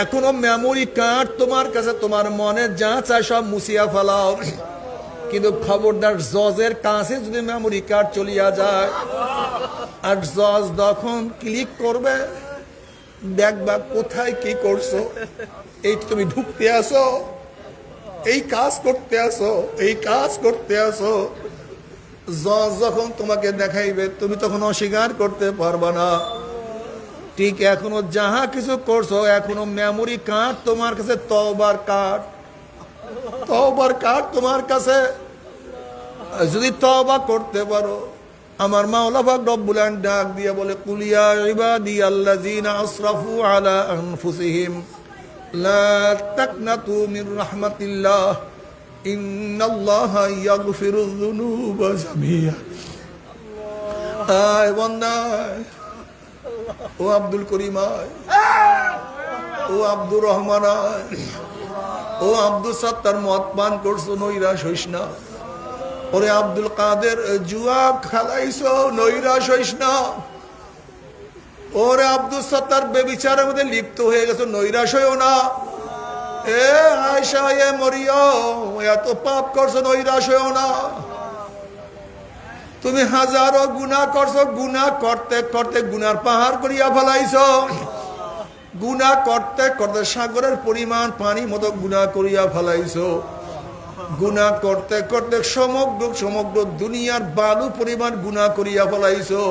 এখনো মেমোরি কার্ড তোমার কাছে, তোমার মনে যা চায় সব মুছিয়া ফেলাও। কিন্তু খবরদার, জজের কাছে যদি মেমোরি কার্ড চলিয়া যায়, আর জজ যখন ক্লিক করবে, দেখবা কোথায় কি করছো। এই তুমি ঢুকতে আসো, এই কাজ করতে আসো, এই কাজ করতে আসো। জজ যখন তোমাকে দেখাইবে, তুমি তখন অস্বীকার করতে পারবা না। ঠিক এখনো যাহা কিছু করছো, এখনো মেমোরি কার্ড তোমার কাছে, তওবার কার্ড, তওবার কার্ড তোমার কাছে। যদি তওবা করতে পারো, আমার মাওলা পাক রব্বুল আলামিন ডাক দিয়া বলে, কুল ইয়া ইবাদিয়াল্লাযিনা আসরাফু আলা আনফুসিহিম লা তাকনাতু মির রাহমাতিল্লাহ ইন্নাল্লাহা ইয়াগফিরুয যুনুবা জামিয়া। আয় বান্দা, ও আব্দুল করিম, ও আব্দুর রহমান, ও আব্দুল সত্তার, মদ পান করছো, নৈরাশ হইস না। ওরে আব্দুল কাদের, জুয়া খেলাইছো, নৈরাশ হইস না। ওরে আব্দুল সত্তার, বেবিচারের মধ্যে লিপ্ত হয়ে গেছো, নৈরাশ হইও না। এ আয়েশা, এ মরিয়ম, এত পাপ করছো, নৈরাশ হইও না। তুমি হাজারো গুনাহ করছো, গুনাহ করতে করতে গুনার পাহাড় করিয়া ফেলাইছো। গুনাহ করতে করতে সাগরের পরিমাণ পানি মতো গুনাহ করিয়া ফেলাইছো। গুনাহ করতে করতে সমগ্র দুনিয়ার বালু পরিমাণ গুনাহ করিয়া ফেলাইছো।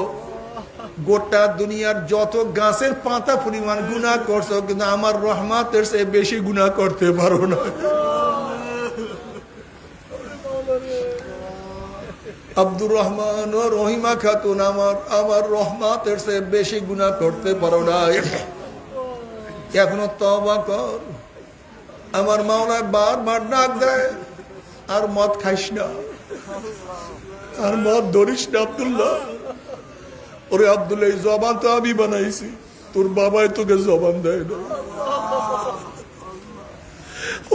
গোটা দুনিয়ার যত গাছের পাতা পরিমাণ গুনাহ করছো, কিন্তু আমার রহমতের চেয়ে বেশি গুনাহ করতে পারো না। আব্দুর রহমান ও রহিমা খাতুন, আমার রহমতের চেয়ে বেশি গুনাহ করতে পারো না, এখনো তওবা কর। আমার মাওলা বারবার ডাক দেয়, আর মদ খাইস না, আর মদ ধরিস না আব্দুল্লাহ। ওরে আব্দুল্লাহ, এই জবান তো আমি বানাইছি, তোর বাবাই তোকে জবান দেয় না।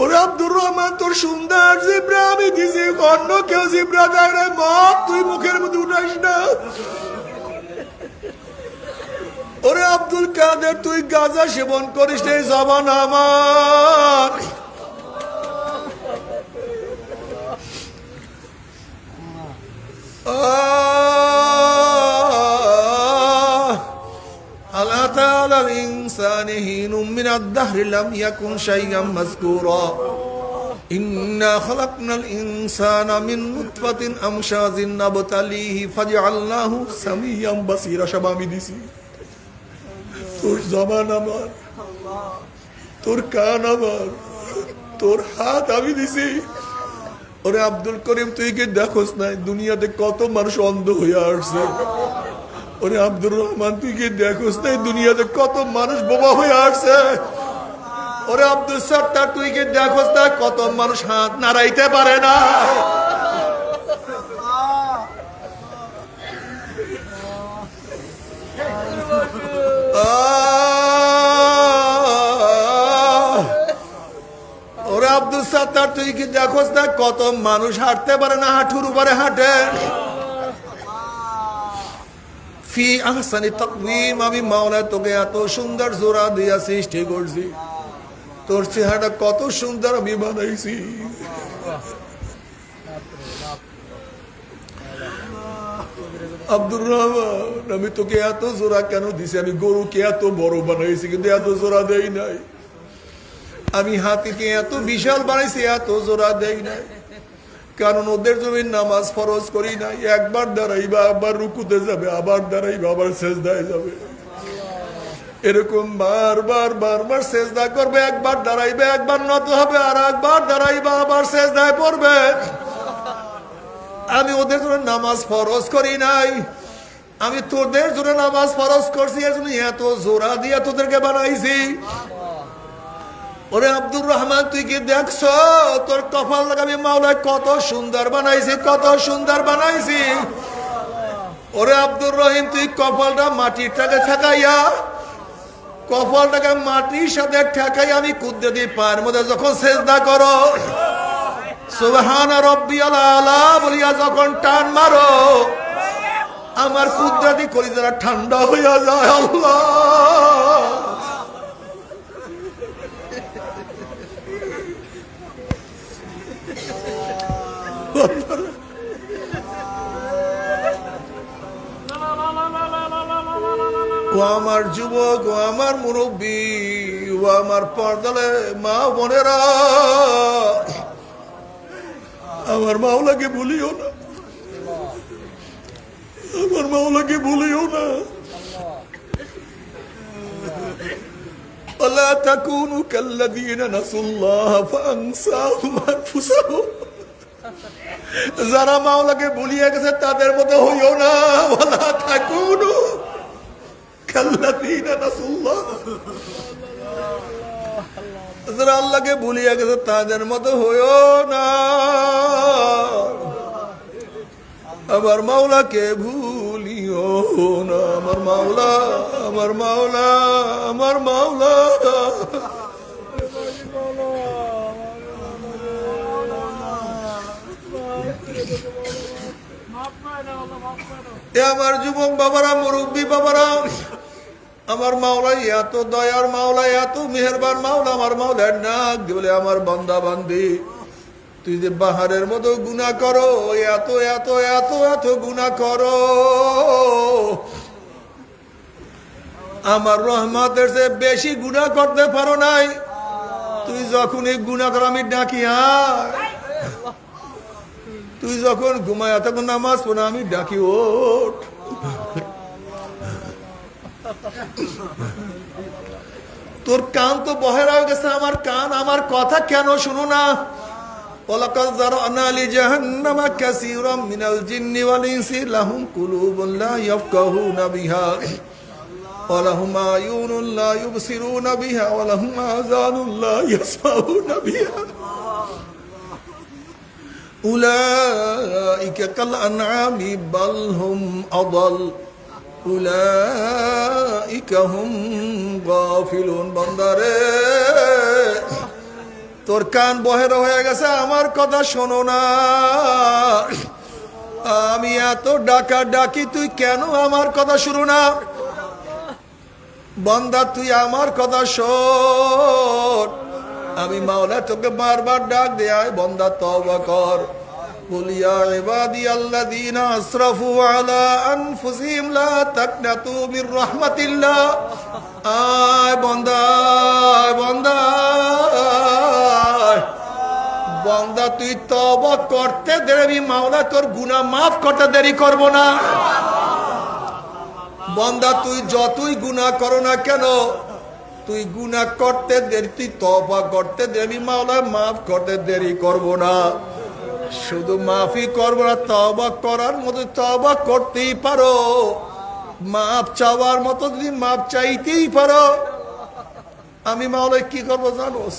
ওরে আব্দুর রহমান, তোর সুন্দর জিব্রা আমি দিছি, অন্য কেউ জিব্রা দেয় না, মদ তুই মুখের মধ্যে উঠাইস না। ওরে আব্দুল কাদের, তুই গাঁজা সেবন করিস না, এই জবান আমার। আল্লাহ তাআলার ইনসানি হিনুম মিনাদ দাহরি লাম ইয়াকুন শাইআম মাযকুরা ইন্না খালাকনাল ইনসানা মিন নুতফাতিন আমশাজিন নাবতালিহি ফাজআলনাহু সামিয়াম বাসীরা। সব আমি দিছি, তোর জবান আমার, তোর কান আমার, তোর হাত আমি দিছি। ওরে আব্দুল করিম, তুই কি দেখোস না দুনিয়াতে কত মানুষ অন্ধ হয়ে আসছে? ওরে আব্দুর রহমান, তুই কি দেখোস না দুনিয়াতে কত মানুষ বোবা হয়ে আসছে? ওরে আব্দুল সত্তার, তুই কি দেখোস না কত মানুষ হাত নাড়াইতে পারে না? ওরে আব্দুল সত্তার, তুই কি দেখোস না কত মানুষ হাঁটতে পারে না, হাঁটুর উপরে হাঁটে। ফি আহসানি তাকওয়িম, আমি মাওলা তোকে এত সুন্দর জোড়া দিয়া সৃষ্টি করছি, তোর চেহারাটা কত সুন্দর আমি বানাইছি। আব্দুর রহমান, আমি তোকে এত জোড়া কেন দিছি? আমি গরুকে এত বড় বানাইছি, কিন্তু এত জোড়া দেই নাই। আমি হাতিকে এত বিশাল বানাইছি, এত জোড়া দেই নাই, কারণ ওদের জমি নামাজ ফরজ করি নাই। একবার দাঁড়াইবা, আবার রুকুতে যাবে, আবার দাঁড়াইবা, আবার সেজদায় যাবে, এরকম বারবার বারবার সেজদা করবে। একবার দাঁড়াইবে, একবার নত হবে, আর একবার দাঁড়াইবা, আবার সেজদায় পড়বে। আমি ওদের জন্য নামাজ ফরজ করি নাই, আমি তোদের জন্য নামাজ ফরজ করছি, এর জন্য এত জোড়া দিয়ে তোদেরকে বানাইছি। ওরে আব্দুর রহমান, তুই কি দেখছ তোর কপাল লাগাবি মাওলা কত সুন্দর বানাইছি, কত সুন্দর বানাইছি। ওরে আব্দুর রহিম, তুই কপালটা মাটির টাকে ঠেকাইয়া, কপালটাকে মাটির সাথে ঠেকাই আমি কুদ্দে দিই পায়ের মধ্যে, যখন সেজদা করো সুবহান রাব্বিয়াল আলা বলিয়া যখন টান মারো, আমার কুদরতি কলিজাটা ঠান্ডা হইয়া যায়। আল্লাহ, ও আমার যুবক, ও আমার মুরব্বী, ও আমার পর্দালে মা বোনেরা, আমার মাওলাকে ভুলিও না, আমার মাওলাকে ভুলিও না। ওয়ালা তাকুনু কাল্লাযীনা নাসুল্লাহ ফাআনসাহুম আনফুসাহুম, যারা মাওলাকে ভুলিয়ে গেছে তাদের মতো হইও না। ওয়ালা তাকুনু কাল্লাযীনা নাসুল্লাহ, যারা আল্লাহকে ভুলিয়ে গেছে তাদের মতো হইও না। আমার মাওলাকে ভুলিও না, আমার মাওলা, আমার মাওলা, আমার মাওলা। আমার যুবক বাবারা, মুরব্বী বাবারা, আমার মাওলা এত দয়ার মাওলা, এত মেহেরবান মাওলা। আমার মাওলার নাক বলে, আমার বান্দা বান্দি, তুই যে বাহারের মতো গুনাহ করো, এত এত এত এত গুনাহ করো, আমার রহমতের চেয়ে বেশি গুনাহ করতে পারো নাই। তুই যখনই গুনাহ করো আমি ডাকি, তুই যখন ঘুমায় তখন নামাজ পড়ো আমি ডাকি, ওঠ। তোর কান তো বহেরা হয়ে গেছে, আমার কান আমার কথা কেন শুনো না? ওয়ালাকাদ যারানা লিজাহান্নামা কাসীরাম মিনাল জিন্নি ওয়াল ইনসি লাহুম কুলুবুন লা ইয়াফকাহুনা বিহা ওয়া লাহুম আয়ুনুন লা ইউবসিরুনা বিহা ওয়া লাহুম আযানুন লা ইয়াসমাউনা বিহা উলাইকা কাল আনআমি বাল হুম আদাল উলাইকা হুম গাফিলুন। বান্দারে, তোর কান বহের হয়ে গেছে, আমার কথা শোনো না। আমি এত ডাকা ডাকি, তুই কেন আমার কথা শুনো না? বান্দা, তুই আমার কথা শোন। আমি মাওলা তোকে বারবার ডাক দেয়, বান্দা তওবা কর। কুল ইয়া ইবাদিয়াল্লাযীনা আসরাফু আলা আনফুসিহিম লা তাকনাতু মির রাহমাতিল্লাহ। আয় বান্দা, বান্দা, বান্দা, তুই তওবা করতে দেরি, মাওলা তোর গুনাহ মাফ করতে দেরি করব না। বান্দা, তুই যতই গুনাহ করো না কেন, তুই গুনাহ করতে দেরি, তুই তওবা করতে দেরি, মাওলা মাফ করতে দেরি করব না। শুধু মাফই করবো না, তওবা করার মতো তওবা করতেই পারো, মাফ চাওয়ার মতো যদি মাফ চাইতেই পারো, আমি মাওলা কি করবো জানোস?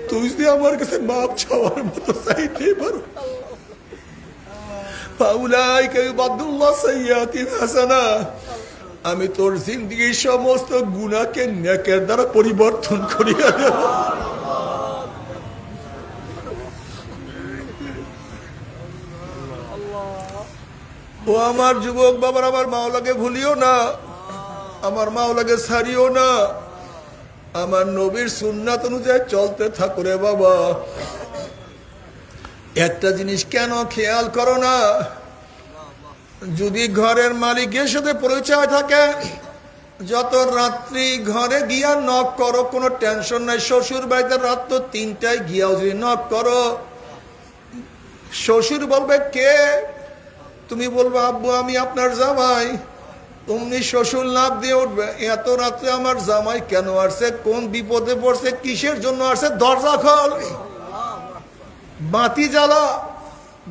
তুই যদি আমার কাছে মাফ চাওয়ার মতো চাইতেই পারো, ফাউলাইকা ইউবাদদিলুল্লাহু সাইয়্যাতিহিম হাসানাত, আমি তোর জিন্দেগীর সমস্ত গুনাহকে নেকের দ্বারা পরিবর্তন করিয়া দেব। ও আমার যুবক বাবার, আমার মাওলাকে ভুলিও না, আমার মাওলাকে ছাড়িও না, আমার নবীর সুন্নাত অনুযায়ী চলতে থাকো রে বাবা। একটা জিনিস কেন খেয়াল করো না? যদি ঘরের মালিকের সাথে পরিচয় থাকে, যত রাত্রি ঘরে গিয়া নক করো, কোনো টেনশন নাই। শ্বশুর বাড়িতে রাত তো 3টায় গিয়াও যদি নক করো, শ্বশুর বলবে কে? তুমি বলবে আব্বু আমি আপনার জামাই। তুমি শ্বশুর লাভ দিয়ে উঠবে, এত রাত্রে আমার জামাই কেন আসছে, কোন বিপদে পড়ছে, কিসের জন্য আসছে? দরজা খোল, বাতি জ্বালা,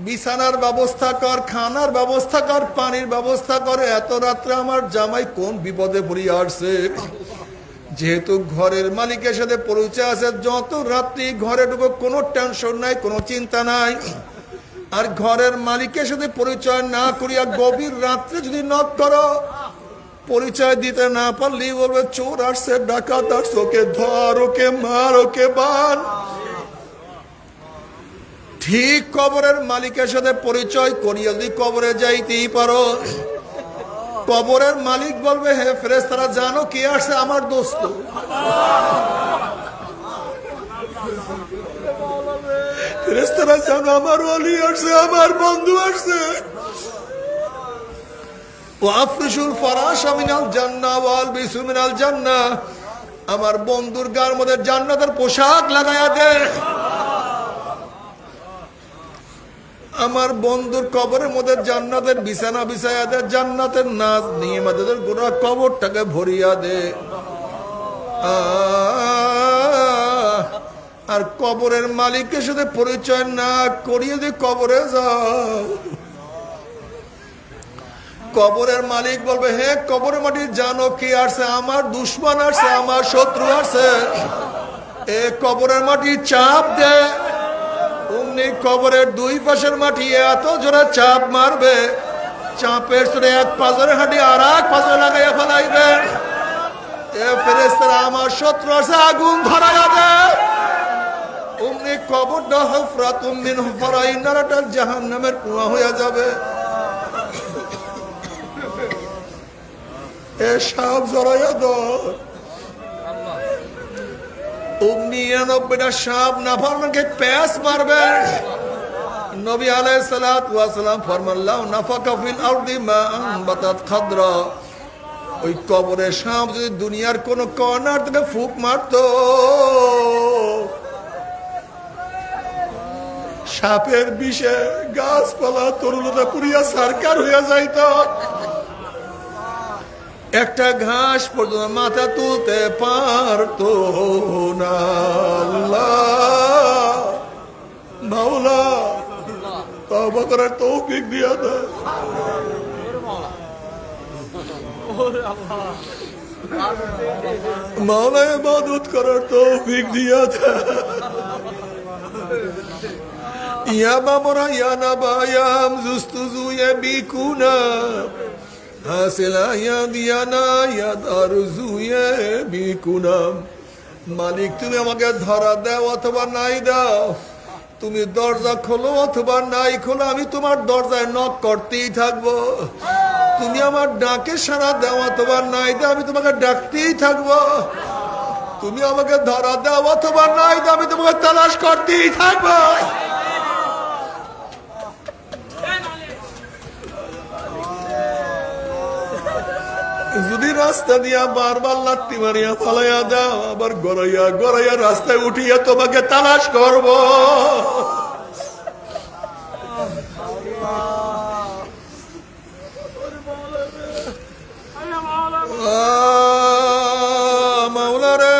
বিছানার ব্যবস্থা কর, খানার ব্যবস্থা কর, পানির ব্যবস্থা কর। এত রাত্রে আমার জামাই কোন বিপদে পড়িয়ে আসছে? যেহেতু ঘরের মালিকের সাথে পরিচয় আছে, যত রাত্রি ঘরে ঢুকো কোনো টেনশন নাই, কোনো চিন্তা নাই। আর ঘরের মালিকের সাথে পরিচয় না করিয়া গভীর রাত্রে যদি নক করো, পরিচয় দিতে না পারলেই বলবে চোর আসছে, ডাকাত আসছে, ওকে ধর, ওকে মার, ওকে বান। ঠিক কবরের মালিকের সাথে পরিচয় করিয়া যদি কবরে যাইতেই পারো, কবরের মালিক বলবে হে ফেরেশতারা জানো কে আসছে? আমার দোস্ত। ফেরেশতারা জানো আমার ওলি আসছে, আমার বন্ধু আসছে। ওয়াফরিশুল ফারাশা মিনাল জান্নাহ ওয়াল বিসু মিনাল জান্নাহ, আমার বন্ধুর গায়ের মধ্যে জান্নাতের পোশাক লাগায়া দে। আমার বন্ধুর কবরের মধ্যে জান্নাতের বিছানা বিছায়া দে, জান্নাতের নাজ নিয়ে আমাদের গোটা কবরটাকে ভরিয়া দে। আর কবরের মালিকের সাথে পরিচয় না করিয়ে দিয়ে কবরে যাও, কবরের মালিক বলবে হে কবরের মাটি জানো কি আসছে? আমার দুশ্মন আসছে, আমার শত্রু আসছে। এ কবরের মাটি চাপ দে। অমনি কবরের দুই পাশের মাটি এত জোরে চাপ মারবে, চাপের সুরে এক পাজরের হাঁটি আর এক পাজরে লাগাইয়া ফেলাইবে। এ ফেরেশতারা আমার শত্রু আসছে, আগুন ধরাইয়া দে। অমনি কবরটা হুফরাতুম মিন হুফরাইন নারটা জাহান্নামের কুয়া হয়ে যাবে। এ সাপ জড়াইয়া ধর। অমনি ৯৯টা সাপ নাফরমানকে প্যাঁচ মারবে। নবী আলাইহিস সালাতু ওয়াস সালাম ফরমান লাউ নাফাকা ফিল আরদি মা আনবাতাত খাদরা, ওই কবরের সাপ যদি দুনিয়ার কোন কর্নার থেকে ফুক মারতো, সাপের বিষে গাছপালা তরুলতা পুরিয়া সারকার হইয়া যাইত। একটা ঘাস পর্যন্ত মাথা তুলতে পারতো না। আল্লাহ মাওলা তওবা করার তৌফিক দিয়া দাও। মাওলা ইবাদত করার তৌফিক দিয়া দাও। ইয়া বাবরা ইয়া নাবায়াম জুস্তুজু ইয়া বিকুনা হাসিলা ইয়া দিয়ানা ইয়া দারজু ইয়া বিকুনা। মালিক তুমি আমাকে ধরা দাও অথবা নাই দাও, তুমি দরজা খোলো অথবা নাই খোলো, আমি তোমার দরজায় নক করতেই থাকবো। তুমি আমার ডাকে সাড়া দাও অথবা নাই দাও, আমি তোমাকে ডাকতেই থাকবো। তুমি আমাকে ধরা দাও অথবা নাই দাও, আমি তোমাকে তালাশ করতেই থাকবো। যদি রাস্তা দিয়া বারবার লাত্তি মারিয়া ফালাইয়া দাও, আবার গড়াইয়া গড়াইয়া রাস্তায় উঠিয়া তোমাকে তালাশ করব। মাওলা রে,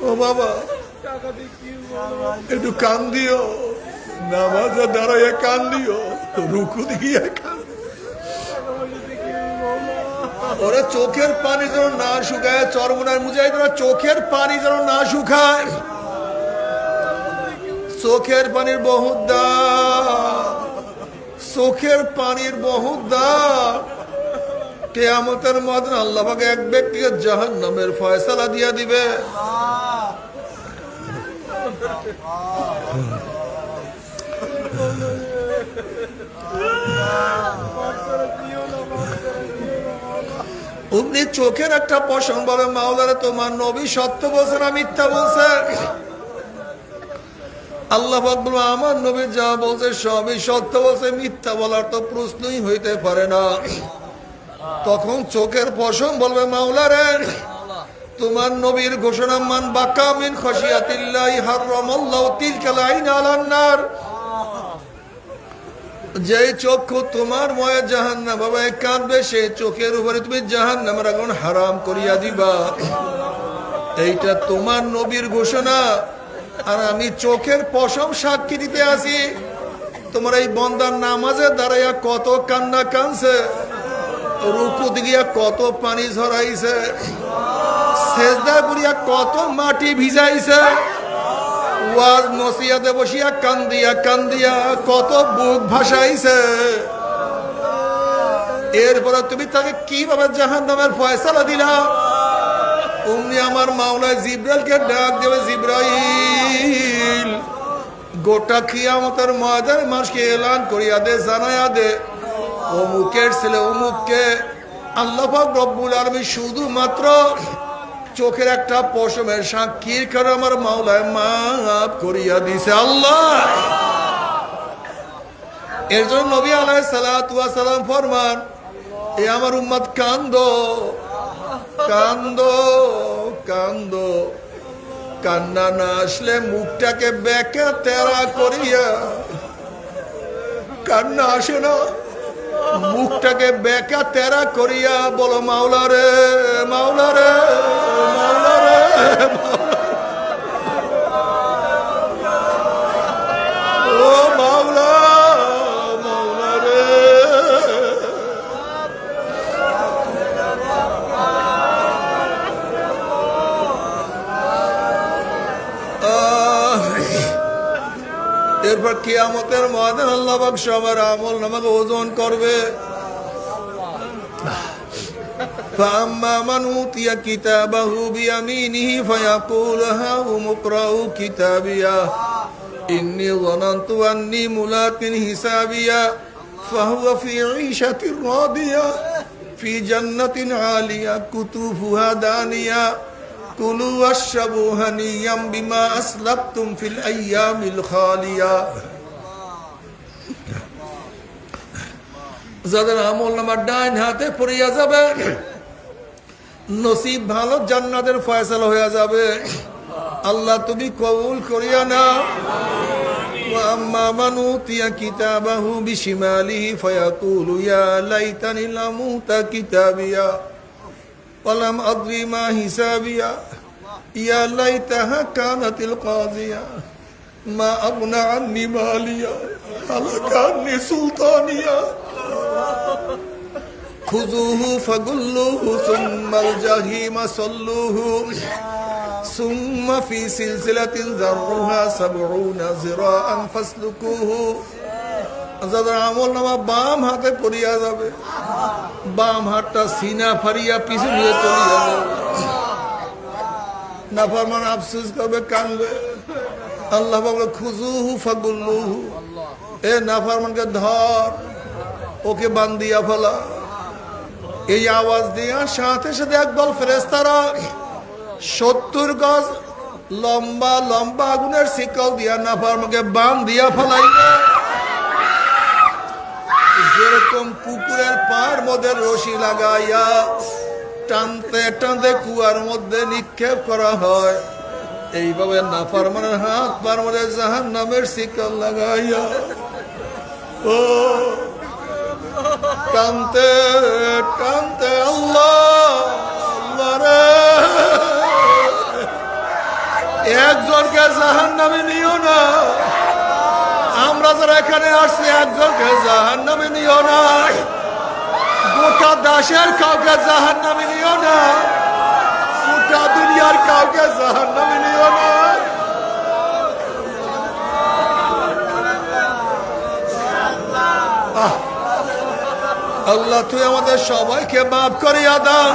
ও বাবা একটু কান দিও, নামাজে দাঁড়াইয়া কান দিও, রুকু দিয়ে কান। ওরা চোখের পানি যেন না শুকায়, চরমনার মুজাহিদরা চোখের পানি যেন না শুকায়। চোখের পানির বহুত দাম, চোখের পানির বহুত দাম। কিয়ামতের ময়দানে আল্লাহ পাক এক ব্যক্তিকে জাহান্নামের ফয়সালা দিয়া দিবে। উনি চোখের একটা পশম বলে, মাওলারে তোমার নবী সত্য বলছে না মিথ্যা বলছে? আল্লাহ পাক বলল আমার নবী যা বলছে সবই সত্য বলছে, মিথ্যা বলার তো প্রশ্নই হইতে পারে না। তখন চোখের পশম বলবে, মাওলারে তোমার নবীর ঘোষণা, মান বাকা মিন খাশিয়াতিল্লাহি হারামাল্লাহু তিলকাল আইন আলান নার। যে চক্ষু তোমার ময়ে জাহান্নাম বাবা কাঁদবে, সেই চোখের উপরে তুমি জাহান্নামের আগুন হারাম করিয়া দিবা। এইটা তোমার নবীর ঘোষণা, আর আমি চোখের পশম সাক্ষী দিতে আসি। তোমার এই বন্দার নামাজে দাঁড়াইয়া কত কান্না কানছে, রুকু দিয়া কত পানি ঝরাইছে, সেজদা করিয়া কত মাটি ভিজাইছে, ওয়াজ নসিয়াতে বসিয়া কান্দিয়া কান্দিয়া কত বুক ভাসাইছে। এরপরে তুমি তাকে কিভাবে জাহান্নামের ফয়সালা দিলা? অমনি আমার মাওলা জিব্রাইলকে ডাক দেবে, জিব্রাইল গোটা কিয়ামতের ময়দানে মানুষকে এলান করিয়া দে, জানাইয়া দে অমুকের ছেলে অমুককে আল্লাহ পাক রব্বুল আলামিন শুধুমাত্র চোখের একটা পশমের সাক্ষীর কারণে আমার মাওলায় মাফ করিয়া দিছে। আল্লাহ এর জন্য নবী আলাইহিস সালাতু ওয়াস সালাম ফরমান, এ আমার উম্মত কান্দো কান্দো কান্দো, কান্না না আসলে মুখটাকে বেঁকে তেরা করিয়া, কান্না আসে না মুখটাকে বেঁকা তেরা করিয়া বলো, মাওলা রে মাওলা রে মাওলা রে, ও মাওলা মাওলা রে। এরপর কিয়ামতের ময়দানে আল্লাহ পাক সবার আমল নামাকে ওজন করবে। فأما من أوتي كتابه بيمينه فيقول هاؤم اقرءوا كتابيه إني ظننت أني ملاق حسابيه فهو في عيشة راضية في جنة عالية قطوفها دانية كلوا واشربوا هنيئا بما أسلفتم في الأيام الخالية। যাদের আমল নামার ডাইন হাতে পড়িয়া যাবে, নসিব ভালো, জান্নাতের ফয়সালা হয়ে যাবে। আল্লাহ তুমি কবুল করিয়া নাও। وأما من أوتي كتابه بشماله فيقول يا ليتني لم أوت كتابيا ولم أدري ما حسابيا يا ليتها كانت القاضية ما أغنى عني ماليا هلك عني سلطانيا خذوه فغلوه ثم الجحيم صلوه ثم في سلسلة ذرعها 70 ذراعا فاسلكوه যাদের আমল নামা বাম হাতে পড়িয়া যাবে, বাম হাতটা সিনা ফারিয়া পিছু নিয়ে চলিয়া যাবে। নাফরমান আফসোস করবে, কানবে। আল্লাহ বলে খুজুহু ফাগুল্লুহু, এ নাফরমানকে ধর, ওকে বান্দিয়া ফেলা। এই আওয়াজ দিয়া সাথে সাথে একদল ফেরেশতারা 70 গজ লম্বা লম্বা আগুনের শিকল দিয়া নাফরমানকে বান্দিয়া ফেলাইবে। যেরকম পুকুরের পাড় মধ্যে রশি লাগাইয়া টানতে টানতে কুয়ার মধ্যে নিক্ষেপ করা হয়, এইভাবে নাফরমানের হাত পার মধ্যে জাহান্নামের শিকল লাগাইয়া ও টানতে টানতে আল্লাহ আল্লাহ রে, একজনকে জাহান্নামে নিও না। আমরা যারা এখানে আসছি একজনকে জাহান্নামে নিও না, গোটা দেশের কাউকে জাহান্নামে নিও না, গোটা দুনিয়ার কাউকে জাহান্নামে নিও না। আল্লাহ তুই আমাদের সবাইকে মাফ করিয়া দাও।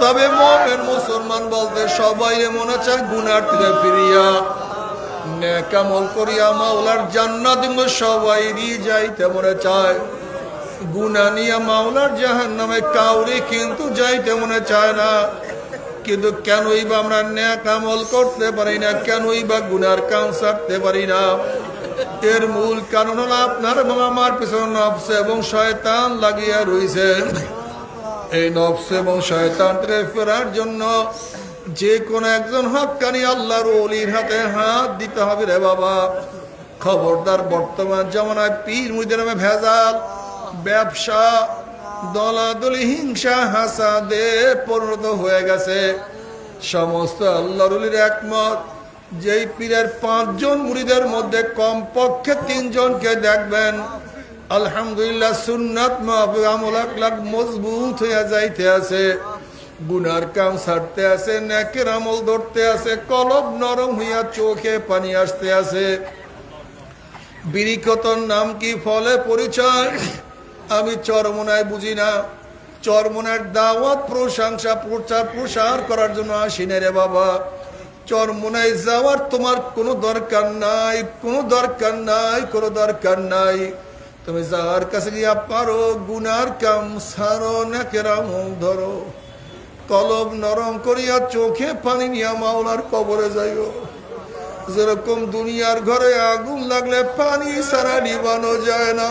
তবে মুমিন মুসলমান বলতে সবাই মনে চায় গুনার থেকে ফিরিয়া নেক আমল করিয়া মাওলার জান্নাত সবাইরই যাইতে মনে চায়। গুনাহ নিয়া মাওলার জাহান্নামে কাউরি কিন্তু যাইতে মনে চায় না। কিন্তু কেনই বা আমরা নেক আমল করতে পারি না, কেনই বা গুনার কাম ছাড়তে পারি না? এর মূল কারণ হলো আপনার আমার পিছনে নফস এবং শয়তান লাগিয়া রয়েছে। এই নফস এবং শয়তান থেকে ফেরার জন্য যে কোন একজন হক্কানি আল্লাহর ওলির হাতে হাত দিতে হবে রে বাবা। খবরদার, বর্তমান জামানায় পীর মুরিদের নামে ভেজাল, ব্যবসা, দলাদলি, হিংসা, হাসাদে পরিণত হয়ে গেছে। সমস্ত আল্লাহর ওলির একমত, যেই পীরের 5 জন মুরিদের মধ্যে কমপক্ষে 3 জনকে দেখবেন আলহামদুলিল্লাহ সুন্নাত মাহফিজ আমল আখলাক মজবুত হয়ে যাইতে আছে, গুনার কাম ছাড়তে আছে, নেকের আমল ধরতে আছে, কলব নরম হইয়া চোখে পানি আসতে আছে। বিরিকতর নাম কি, ফলে পরিচয় আমি চরমনায় বুঝি না। চরমনার দাওয়াত, প্রশংসা, প্রচার প্রসার করার জন্য আসি না রে বাবা। চরমনায় যাওয়ার তোমার কোনো দরকার নাই, কোনো দরকার নাই, কোনো দরকার নাই। তুমি যার কাছে গিয়া পারো গুনার কাম ছাড়ো, নেকের আমল ধরো, কলব নরম করিয়া চোখে পানি নিয়া মাওলার কবরে যাইও। যেরকম দুনিয়ার ঘরে আগুন লাগলে পানি ছাড়া নিবানো যায় না,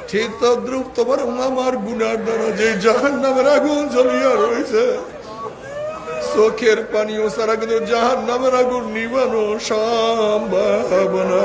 ঠিক তো দ্রুপ তোমার আমার গুনার দ্বারা যে জাহান্নামের আগুন জ্বলিয়া রয়েছে, চোখের পানিও ছাড়া কিন্তু জাহান্নামের আগুন নিবানো সম্ভব না।